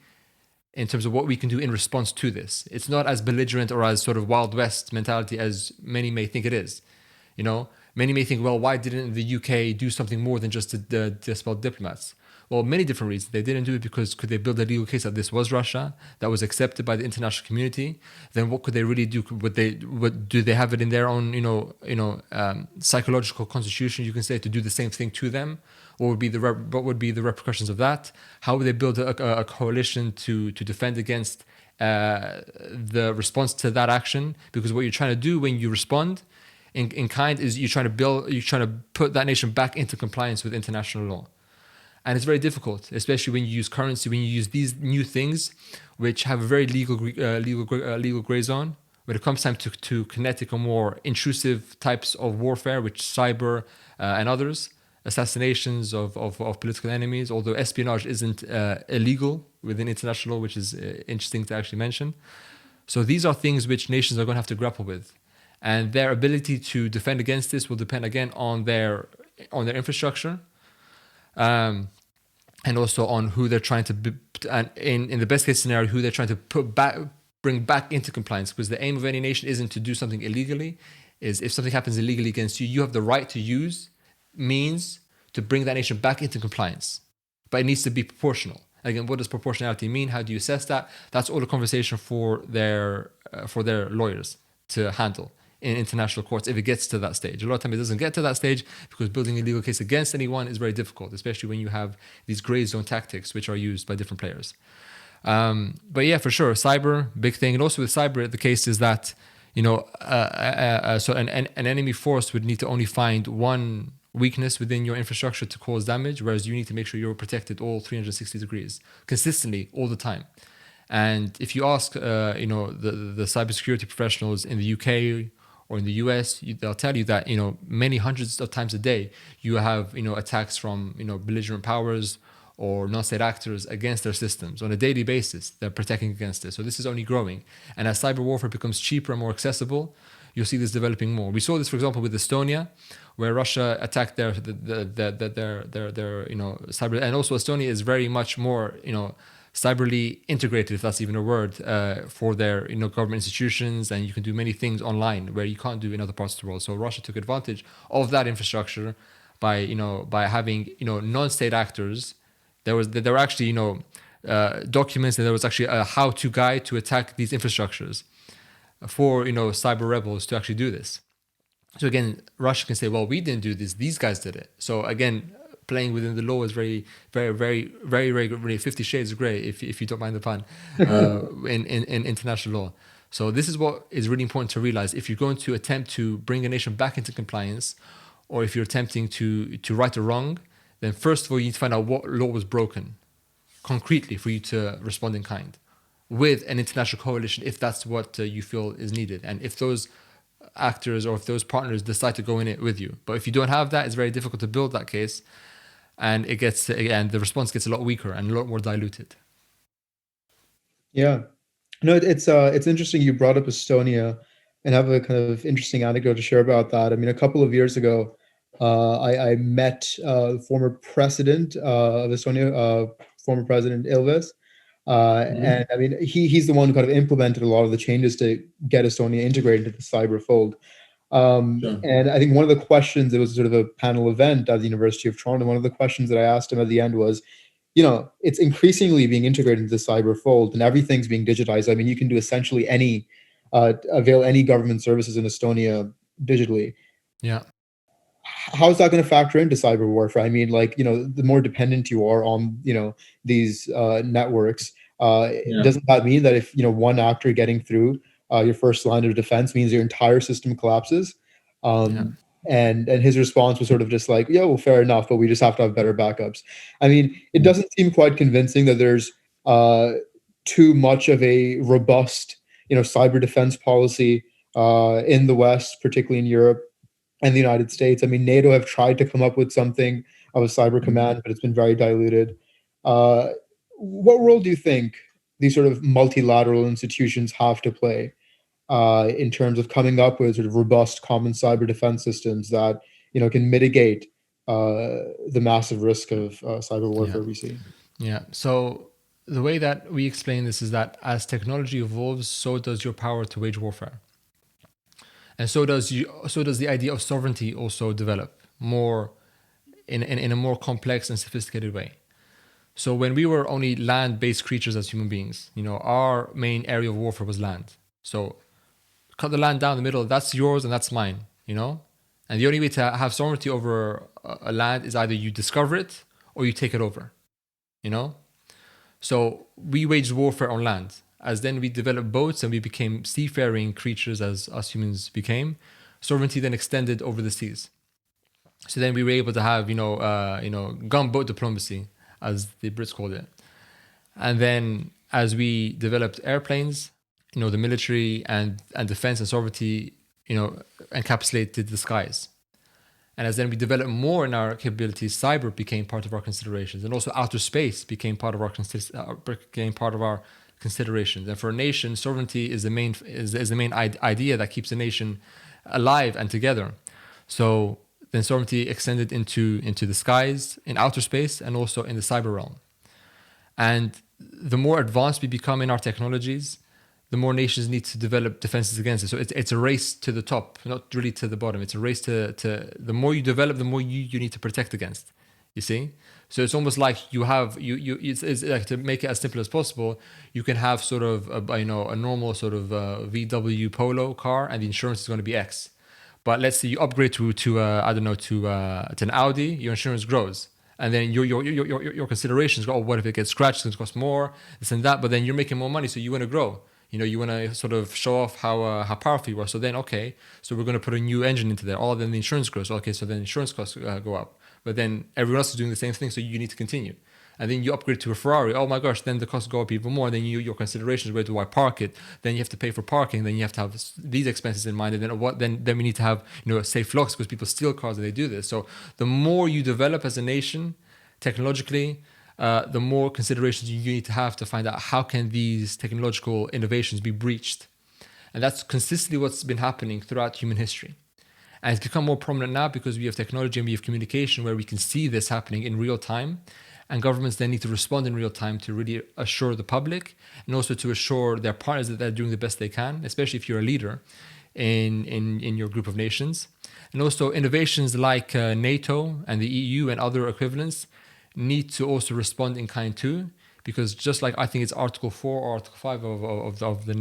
in terms of what we can do in response to this. It's not as belligerent or as sort of Wild West mentality as many may think it is. Many may think, well, why didn't the UK do something more than just to expel diplomats? Well, many different reasons. They didn't do it because could they build a legal case that this was Russia, that was accepted by the international community? Then what could they really do? Do they have it in their own, psychological constitution, you can say, to do the same thing to them? What would be the repercussions of that? How would they build a coalition to defend against the response to that action? Because what you're trying to do when you respond in kind is you're trying to put that nation back into compliance with international law. And it's very difficult, especially when you use currency, when you use these new things, which have a very legal gray zone. When it comes time to kinetic or more intrusive types of warfare, which cyber and others, assassinations of political enemies, although espionage isn't illegal within international law, which is interesting to actually mention. So these are things which nations are going to have to grapple with. And their ability to defend against this will depend, again, on their infrastructure, and also on who they're trying to and in the best case scenario, who they're trying to bring back into compliance. Because the aim of any nation isn't to do something illegally. Is if something happens illegally against you, you have the right to use means to bring that nation back into compliance. But it needs to be proportional. Again, what does proportionality mean? How do you assess that? That's all a conversation for their lawyers to handle in international courts if it gets to that stage. A lot of times it doesn't get to that stage because building a legal case against anyone is very difficult, especially when you have these gray zone tactics which are used by different players. But yeah, for sure, cyber, big thing. And also with cyber, the case is that so an enemy force would need to only find one weakness within your infrastructure to cause damage, whereas you need to make sure you're protected all 360 degrees consistently all the time. And if you ask, the cybersecurity professionals in the UK or in the US, they'll tell you that, many hundreds of times a day, you have, attacks from, belligerent powers or non-state actors against their systems on a daily basis. They're protecting against it. So this is only growing. And as cyber warfare becomes cheaper and more accessible, you'll see this developing more. We saw this, for example, with Estonia, where Russia attacked their cyber, and also Estonia is very much more, cyberly integrated, if that's even a word, for their government institutions, and you can do many things online where you can't do in other parts of the world. So Russia took advantage of that infrastructure by having non-state actors. There were actually documents, and there was actually a how-to guide to attack these infrastructures for cyber rebels to actually do this. So again, Russia can say, well, we didn't do this; these guys did it. So again, playing within the law is very, very, very, very, very, really 50 shades of grey, if you don't mind the pun, in international law. So this is what is really important to realize. If you're going to attempt to bring a nation back into compliance, or if you're attempting to right a wrong, then first of all, you need to find out what law was broken concretely for you to respond in kind with an international coalition, if that's what you feel is needed. And if those actors or if those partners decide to go in it with you. But if you don't have that, it's very difficult to build that case. And the response gets a lot weaker and a lot more diluted. Yeah. No, it's interesting you brought up Estonia, and have a kind of interesting anecdote to share about that. I mean, a couple of years ago, I met the former president of Estonia, former President Ilves, Mhm. and I mean, he's the one who kind of implemented a lot of the changes to get Estonia integrated into the cyber fold. Sure. And I think one of the questions, it was sort of a panel event at the University of Toronto. One of the questions that I asked him at the end was, it's increasingly being integrated into the cyber fold and everything's being digitized. I mean, you can do essentially avail any government services in Estonia digitally. Yeah, How is that going to factor into cyber warfare? I mean, like, the more dependent you are on, these networks, Yeah. doesn't that mean that if, one actor getting through your first line of defense means your entire system collapses? yeah, And his response was sort of just like, yeah, well, fair enough, but we just have to have better backups. I mean, it Mm. doesn't seem quite convincing that there's uh, too much of a robust, cyber defense policy in the West, particularly in Europe and the United States. I mean, NATO have tried to come up with something of a cyber Mm. command, but it's been very diluted. Uh, what role do you think these sort of multilateral institutions have to play in terms of coming up with sort of robust common cyber defense systems that can mitigate the massive risk of cyber yeah, warfare we see? yeah. So the way that we explain this is that as technology evolves, so does your power to wage warfare, and so does the idea of sovereignty also develop more in a more complex and sophisticated way. So when we were only land-based creatures as human beings, our main area of warfare was land. So cut the land down the middle, that's yours and that's mine. And the only way to have sovereignty over a land is either you discover it or you take it over, you know? So we waged warfare on land. As then we developed boats and we became seafaring creatures as us humans became, sovereignty then extended over the seas. So then we were able to have, gunboat diplomacy, as the Brits called it. And then as we developed airplanes, the military and defense and sovereignty, encapsulated the skies. And as then we developed more in our capabilities, cyber became part of our considerations, and also outer space became part of our considerations. And for a nation, sovereignty is the main idea that keeps a nation alive and together. So then sovereignty extended into the skies, in outer space, and also in the cyber realm. And the more advanced we become in our technologies, the more nations need to develop defenses against it. So it's a race to the top, not really to the bottom. It's a race to the more you develop, the more you need to protect against. You see? So it's almost like you have it's like, to make it as simple as possible, you can have sort of a normal sort of VW Polo car, and the insurance is going to be X. But let's say you upgrade to I don't know, to an Audi, your insurance grows. And then your considerations go, oh, what if it gets scratched? It's going to cost more, this and that. But then you're making more money, so you want to grow. You want to sort of show off how powerful you are. So then, okay, so we're going to put a new engine into there. Oh, then the insurance grows. Okay, so then insurance costs go up. But then everyone else is doing the same thing, so you need to continue. And then you upgrade to a Ferrari. Oh my gosh, then the costs go up even more. Then your considerations, where do I park it? Then you have to pay for parking. Then you have to have these expenses in mind. And then what? Then we need to have safe locks, because people steal cars and they do this. So the more you develop as a nation, technologically, the more considerations you need to have to find out how can these technological innovations be breached. And that's consistently what's been happening throughout human history. And it's become more prominent now because we have technology and we have communication where we can see this happening in real time. And governments then need to respond in real time to really assure the public, and also to assure their partners that they're doing the best they can, especially if you're a leader in your group of nations. And also innovations like NATO and the EU and other equivalents need to also respond in kind too, because just like I think it's Article 4 or Article 5 of the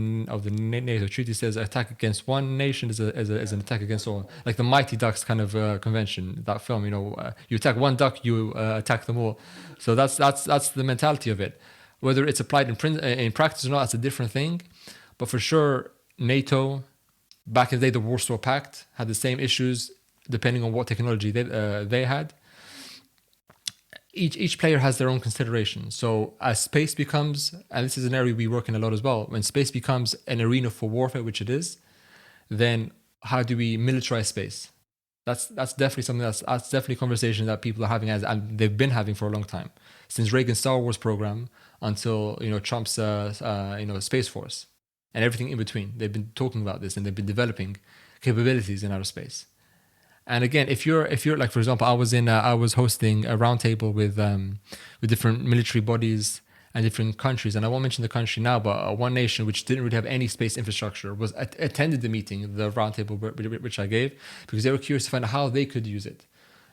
NATO treaty says attack against one nation is an attack against all. Like the Mighty Ducks kind of convention, that film, you attack one duck, you attack them all. So that's the mentality of it. Whether it's applied in practice or not, that's a different thing. But for sure, NATO, back in the day, the Warsaw Pact had the same issues depending on what technology they had. Each player has their own considerations. So as space becomes, and this is an area we work in a lot as well, when space becomes an arena for warfare, which it is, then how do we militarize space? That's definitely something that's definitely a conversation that people are having, and they've been having for a long time, since Reagan's Star Wars program until Trump's Space Force and everything in between. They've been talking about this, and they've been developing capabilities in outer space. And again, if you're like, for example, I was hosting a roundtable with different military bodies and different countries, and I won't mention the country now, but one nation which didn't really have any space infrastructure was attended the meeting, the roundtable which I gave, because they were curious to find out how they could use it.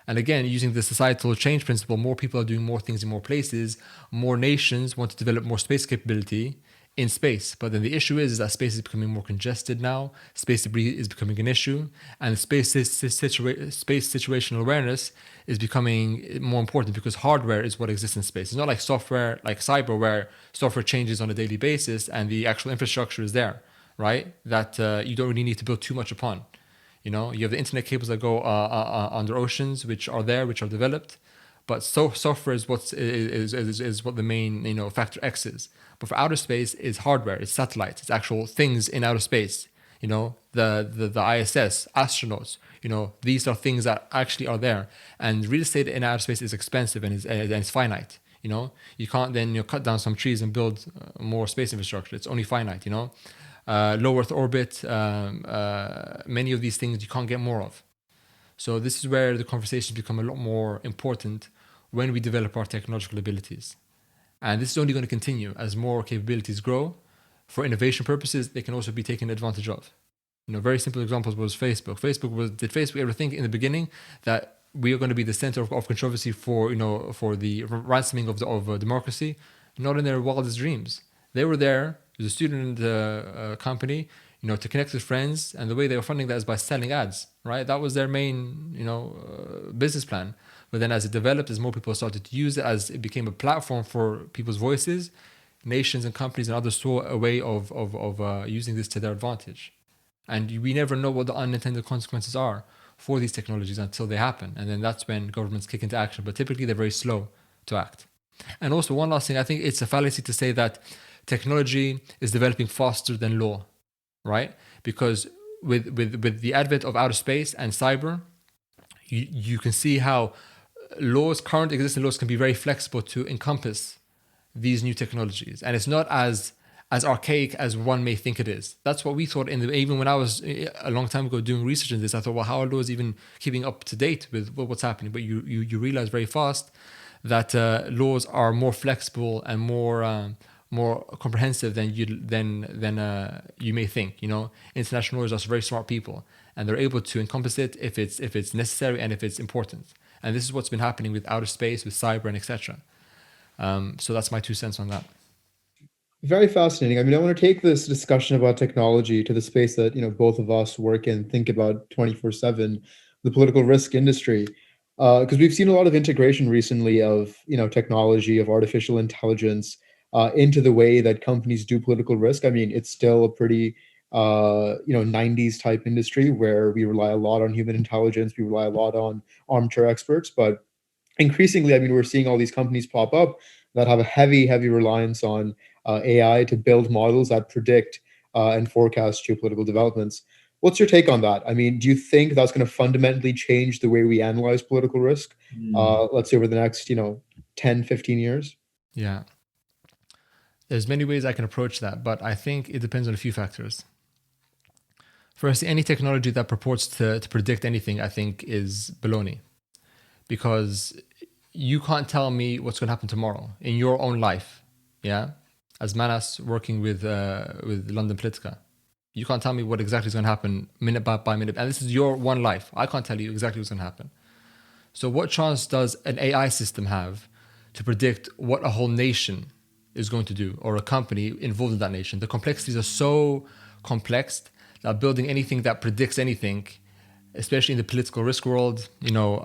And again, using the societal change principle, more people are doing more things in more places. More nations want to develop more space capability in space. But then the issue is that space is becoming more congested now. Space debris is becoming an issue. And space situational awareness is becoming more important, because hardware is what exists in space. It's not like software, like cyber, where software changes on a daily basis and the actual infrastructure is there, right? That you don't really need to build too much upon. You have the internet cables that go under oceans, which are developed, but software is what the main factor X is. But for outer space, is hardware, it's satellites, it's actual things in outer space. The ISS, astronauts. These are things that actually are there. And real estate in outer space is expensive and it's finite. You can't then cut down some trees and build more space infrastructure. It's only finite. Low Earth orbit, many of these things you can't get more of. So this is where the conversations become a lot more important when we develop our technological abilities. And this is only going to continue as more capabilities grow. For innovation purposes, they can also be taken advantage of. Very simple examples was Facebook. Did Facebook ever think in the beginning that we are going to be the center of controversy for the ransoming of democracy? Not in their wildest dreams. They were there as a student company, to connect with friends, and the way they were funding that is by selling ads, right? That was their main, business plan. But then as it developed, as more people started to use it, as it became a platform for people's voices, nations and companies and others saw a way of using this to their advantage. And we never know what the unintended consequences are for these technologies until they happen. And then that's when governments kick into action. But typically they're very slow to act. And also one last thing, I think it's a fallacy to say that technology is developing faster than law, right? Because with the advent of outer space and cyber, you can see how current existing laws can be very flexible to encompass these new technologies. And it's not as archaic as one may think it is. That's what we thought even when I was a long time ago doing research in this. I thought, well, how are laws even keeping up to date with what's happening? But you realize very fast that laws are more flexible and more comprehensive than you may think. International lawyers are very smart people, and they're able to encompass it if it's necessary and if it's important. And this is what's been happening with outer space, with cyber, and etc. So that's my 2 cents on that. Very fascinating. I want to take this discussion about technology to the space that both of us work in, think about 24/7, the political risk industry, because we've seen a lot of integration recently of technology, of artificial intelligence into the way that companies do political risk. It's still a pretty 90s type industry where we rely a lot on human intelligence, we rely a lot on armchair experts, but increasingly, we're seeing all these companies pop up that have a heavy reliance on AI to build models that predict and forecast geopolitical developments. What's your take on that? Do you think that's going to fundamentally change the way we analyze political risk, let's say over the next 10, 15 years? Yeah. There's many ways I can approach that, but I think it depends on a few factors. First, any technology that purports to predict anything, I think, is baloney. Because you can't tell me what's going to happen tomorrow in your own life. Yeah, as Manas working with London Politica, you can't tell me what exactly is going to happen minute by minute. And this is your one life. I can't tell you exactly what's going to happen. So what chance does an AI system have to predict what a whole nation is going to do, or a company involved in that nation? The complexities are so complex that building anything that predicts anything, especially in the political risk world,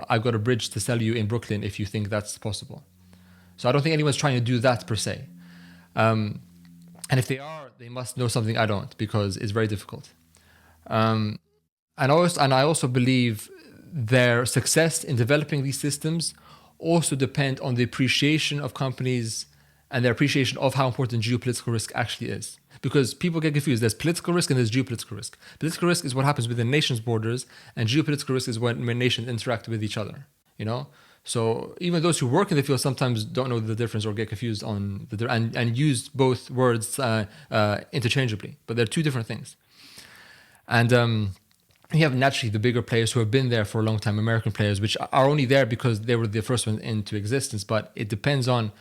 I've got a bridge to sell you in Brooklyn if you think that's possible. So I don't think anyone's trying to do that per se. And if they are, they must know something I don't, because it's very difficult. And I also believe their success in developing these systems also depend on the appreciation of companies and their appreciation of how important geopolitical risk actually is. because people get confused. There's political risk and there's geopolitical risk. Political risk is what happens within nations' borders, and geopolitical risk is when nations interact with each other. So even those who work in the field sometimes don't know the difference or get confused on and use both words interchangeably, but they're two different things. And you have naturally the bigger players who have been there for a long time, American players, which are only there because they were the first one into existence. But it depends on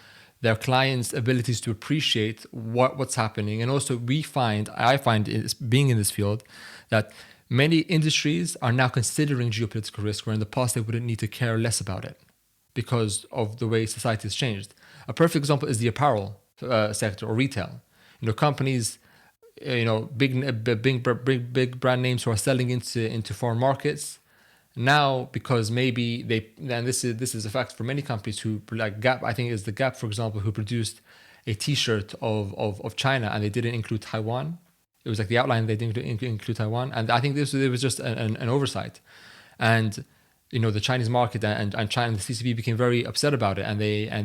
their clients' abilities to appreciate what's happening. And also I find being in this field, that many industries are now considering geopolitical risk, where in the past they wouldn't need to care less about it because of the way society has changed. A perfect example is the apparel sector or retail. Companies, big brand names who are selling into foreign markets now, because maybe this is a fact for many companies who, like Gap, I think is the Gap, for example, who produced a T-shirt of China and they didn't include Taiwan. It was like the outline, they didn't include Taiwan, and I think it was just an oversight. And the Chinese market and China, the CCP became very upset about it, and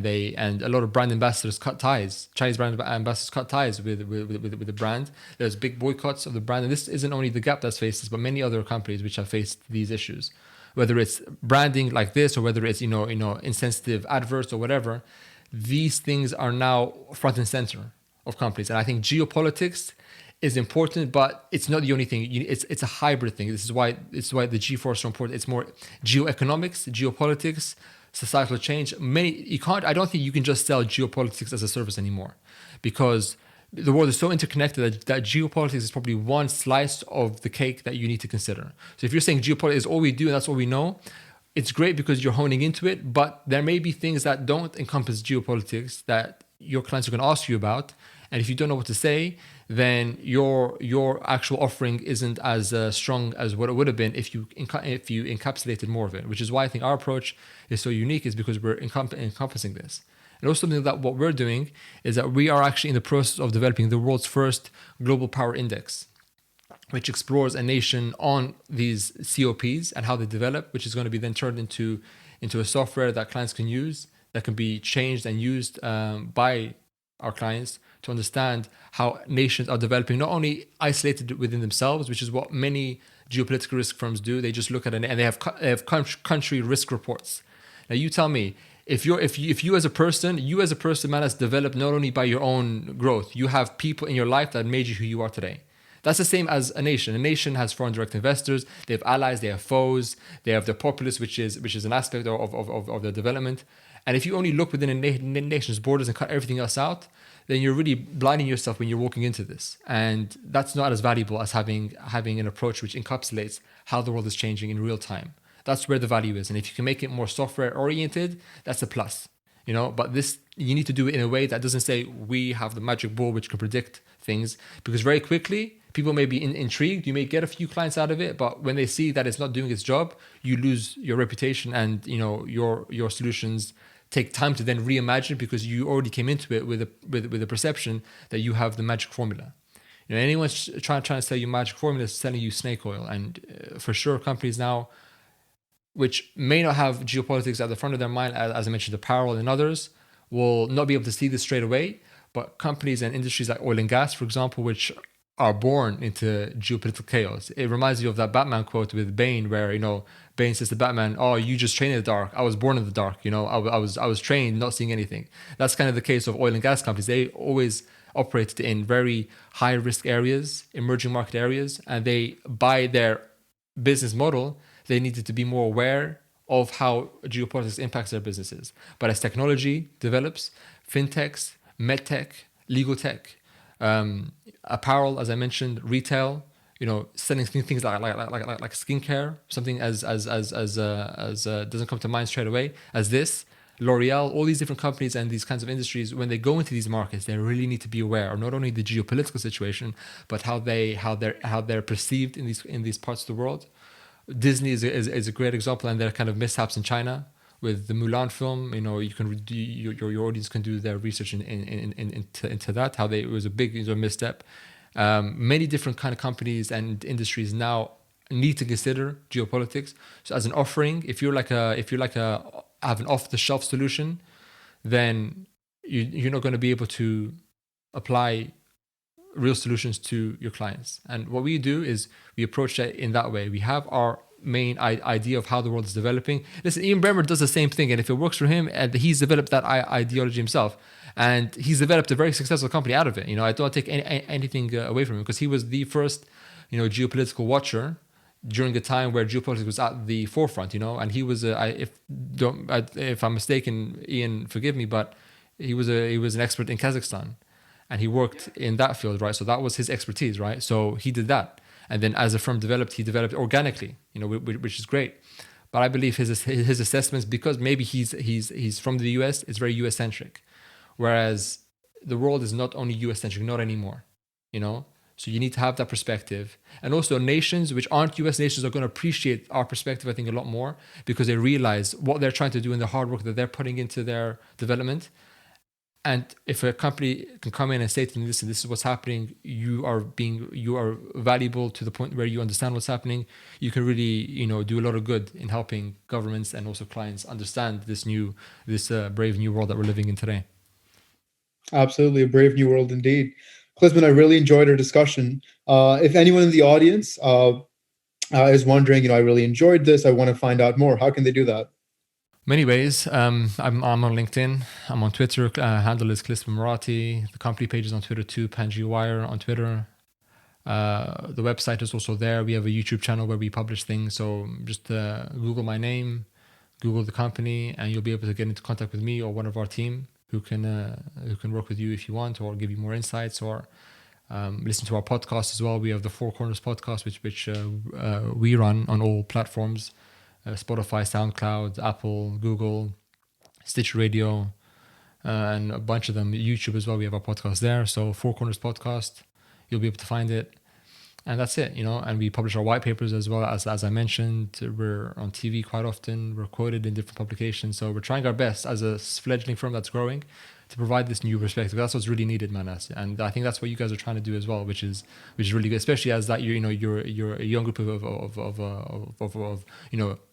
a lot of brand ambassadors cut ties. Chinese brand ambassadors cut ties with the brand. There's big boycotts of the brand, and this isn't only the Gap that's faced this, but many other companies which have faced these issues, whether it's branding like this or whether it's insensitive adverts or whatever. These things are now front and center of companies, and I think geopolitics is important, but it's not the only thing. It's a hybrid thing. This is why the G4 is so important. It's more geoeconomics, geopolitics, societal change. I don't think you can just sell geopolitics as a service anymore, because the world is so interconnected that geopolitics is probably one slice of the cake that you need to consider. So if you're saying geopolitics is all we do and that's all we know, it's great because you're honing into it, but there may be things that don't encompass geopolitics that your clients are going to ask you about. And if you don't know what to say, then your actual offering isn't as strong as what it would have been if you encapsulated more of it, which is why I think our approach is so unique, is because we're encompassing this. And also something that what we're doing is that we are actually in the process of developing the world's first global power index, which explores a nation on these COPs and how they develop, which is going to be then turned into a software that clients can use, that can be changed and used by our clients to understand how nations are developing, not only isolated within themselves, which is what many geopolitical risk firms do. They just look at it and they have country risk reports. Now you tell me, if you as a person, man, has developed not only by your own growth, you have people in your life that made you who you are today. That's the same as a nation. A nation has foreign direct investors, they have allies, they have foes, they have the populace, which is an aspect of their development. And if you only look within a nation's borders and cut everything else out, then you're really blinding yourself when you're walking into this. And that's not as valuable as having an approach which encapsulates how the world is changing in real time. That's where the value is. And if you can make it more software oriented, that's a plus. But this, you need to do it in a way that doesn't say we have the magic ball which can predict things, because very quickly people may be intrigued. You may get a few clients out of it, but when they see that it's not doing its job, you lose your reputation, and your solutions take time to then reimagine, because you already came into it with a perception that you have the magic formula. Anyone's trying to sell you magic formula is selling you snake oil. And for sure, companies now, which may not have geopolitics at the front of their mind, as I mentioned, apparel and others, will not be able to see this straight away. But companies and industries like oil and gas, for example, which are born into geopolitical chaos. It reminds you of that Batman quote with Bane, where Bane says to Batman, "Oh, you just trained in the dark. I was born in the dark. I was trained not seeing anything." That's kind of the case of oil and gas companies. They always operated in very high risk areas, emerging market areas, and they, by their business model, they needed to be more aware of how geopolitics impacts their businesses. But as technology develops, fintechs, medtech, legal tech, apparel, as I mentioned, retail, selling things like skincare, something as doesn't come to mind straight away as this, L'Oreal, all these different companies and these kinds of industries, when they go into these markets, they really need to be aware of not only the geopolitical situation, but how they're perceived in these parts of the world. Disney is a great example, and their kind of mishaps in China with the Mulan film. You can your audience can do their research into that, how it was a big misstep. Many different kind of companies and industries now need to consider geopolitics. So as an offering, if you're have an off-the-shelf solution, then you're not going to be able to apply real solutions to your clients. And what we do is we approach it in that way. We have our main idea of how the world is developing. Listen, Ian Bremmer does the same thing, and if it works for him, and he's developed that ideology himself, and he's developed a very successful company out of it. I don't take anything away from him, because he was the first, geopolitical watcher during a time where geopolitics was at the forefront. And he was if I'm mistaken, Ian, forgive me, but he was an expert in Kazakhstan, and he worked in that field, right? So that was his expertise, right? So he did that. And then as the firm developed, he developed organically, which is great. But I believe his assessments, because maybe he's from the US, it's very US centric, whereas the world is not only US centric, not anymore, So you need to have that perspective. And also nations which aren't US nations are going to appreciate our perspective, I think, a lot more, because they realize what they're trying to do and the hard work that they're putting into their development. And if a company can come in and say to them, listen, this is what's happening, you are valuable to the point where you understand what's happening, you can really, do a lot of good in helping governments and also clients understand this brave new world that we're living in today. Absolutely, a brave new world indeed. Klisman, I really enjoyed our discussion. If anyone in the audience is wondering, I really enjoyed this, I want to find out more, how can they do that? Many ways. I'm on LinkedIn. I'm on Twitter. Handle is Klisman Murati. The company page is on Twitter too. Pangaea Wire on Twitter. The website is also there. We have a YouTube channel where we publish things. So just Google my name, Google the company, and you'll be able to get into contact with me or one of our team who can work with you if you want, or give you more insights, or listen to our podcast as well. We have the Four Corners podcast, which we run on all platforms. Spotify, SoundCloud, Apple, Google, Stitch Radio, and a bunch of them. YouTube as well. We have our podcast there. So Four Corners Podcast, you'll be able to find it. And that's it, And we publish our white papers as well. As I mentioned, we're on TV quite often. We're quoted in different publications. So we're trying our best as a fledgling firm that's growing to provide this new perspective. That's what's really needed, Manas. And I think that's what you guys are trying to do as well, which is really good, especially as that you're a young group of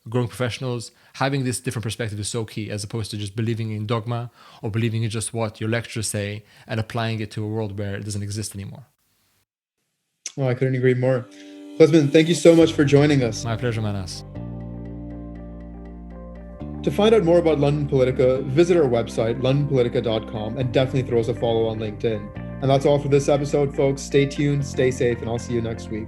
growing professionals. Having this different perspective is so key, as opposed to just believing in dogma or believing in just what your lecturers say and applying it to a world where it doesn't exist anymore. Oh, I couldn't agree more. Klisman, thank you so much for joining us. My pleasure, Manas. To find out more about London Politica, visit our website, londonpolitica.com, and definitely throw us a follow on LinkedIn. And that's all for this episode, folks. Stay tuned, stay safe, and I'll see you next week.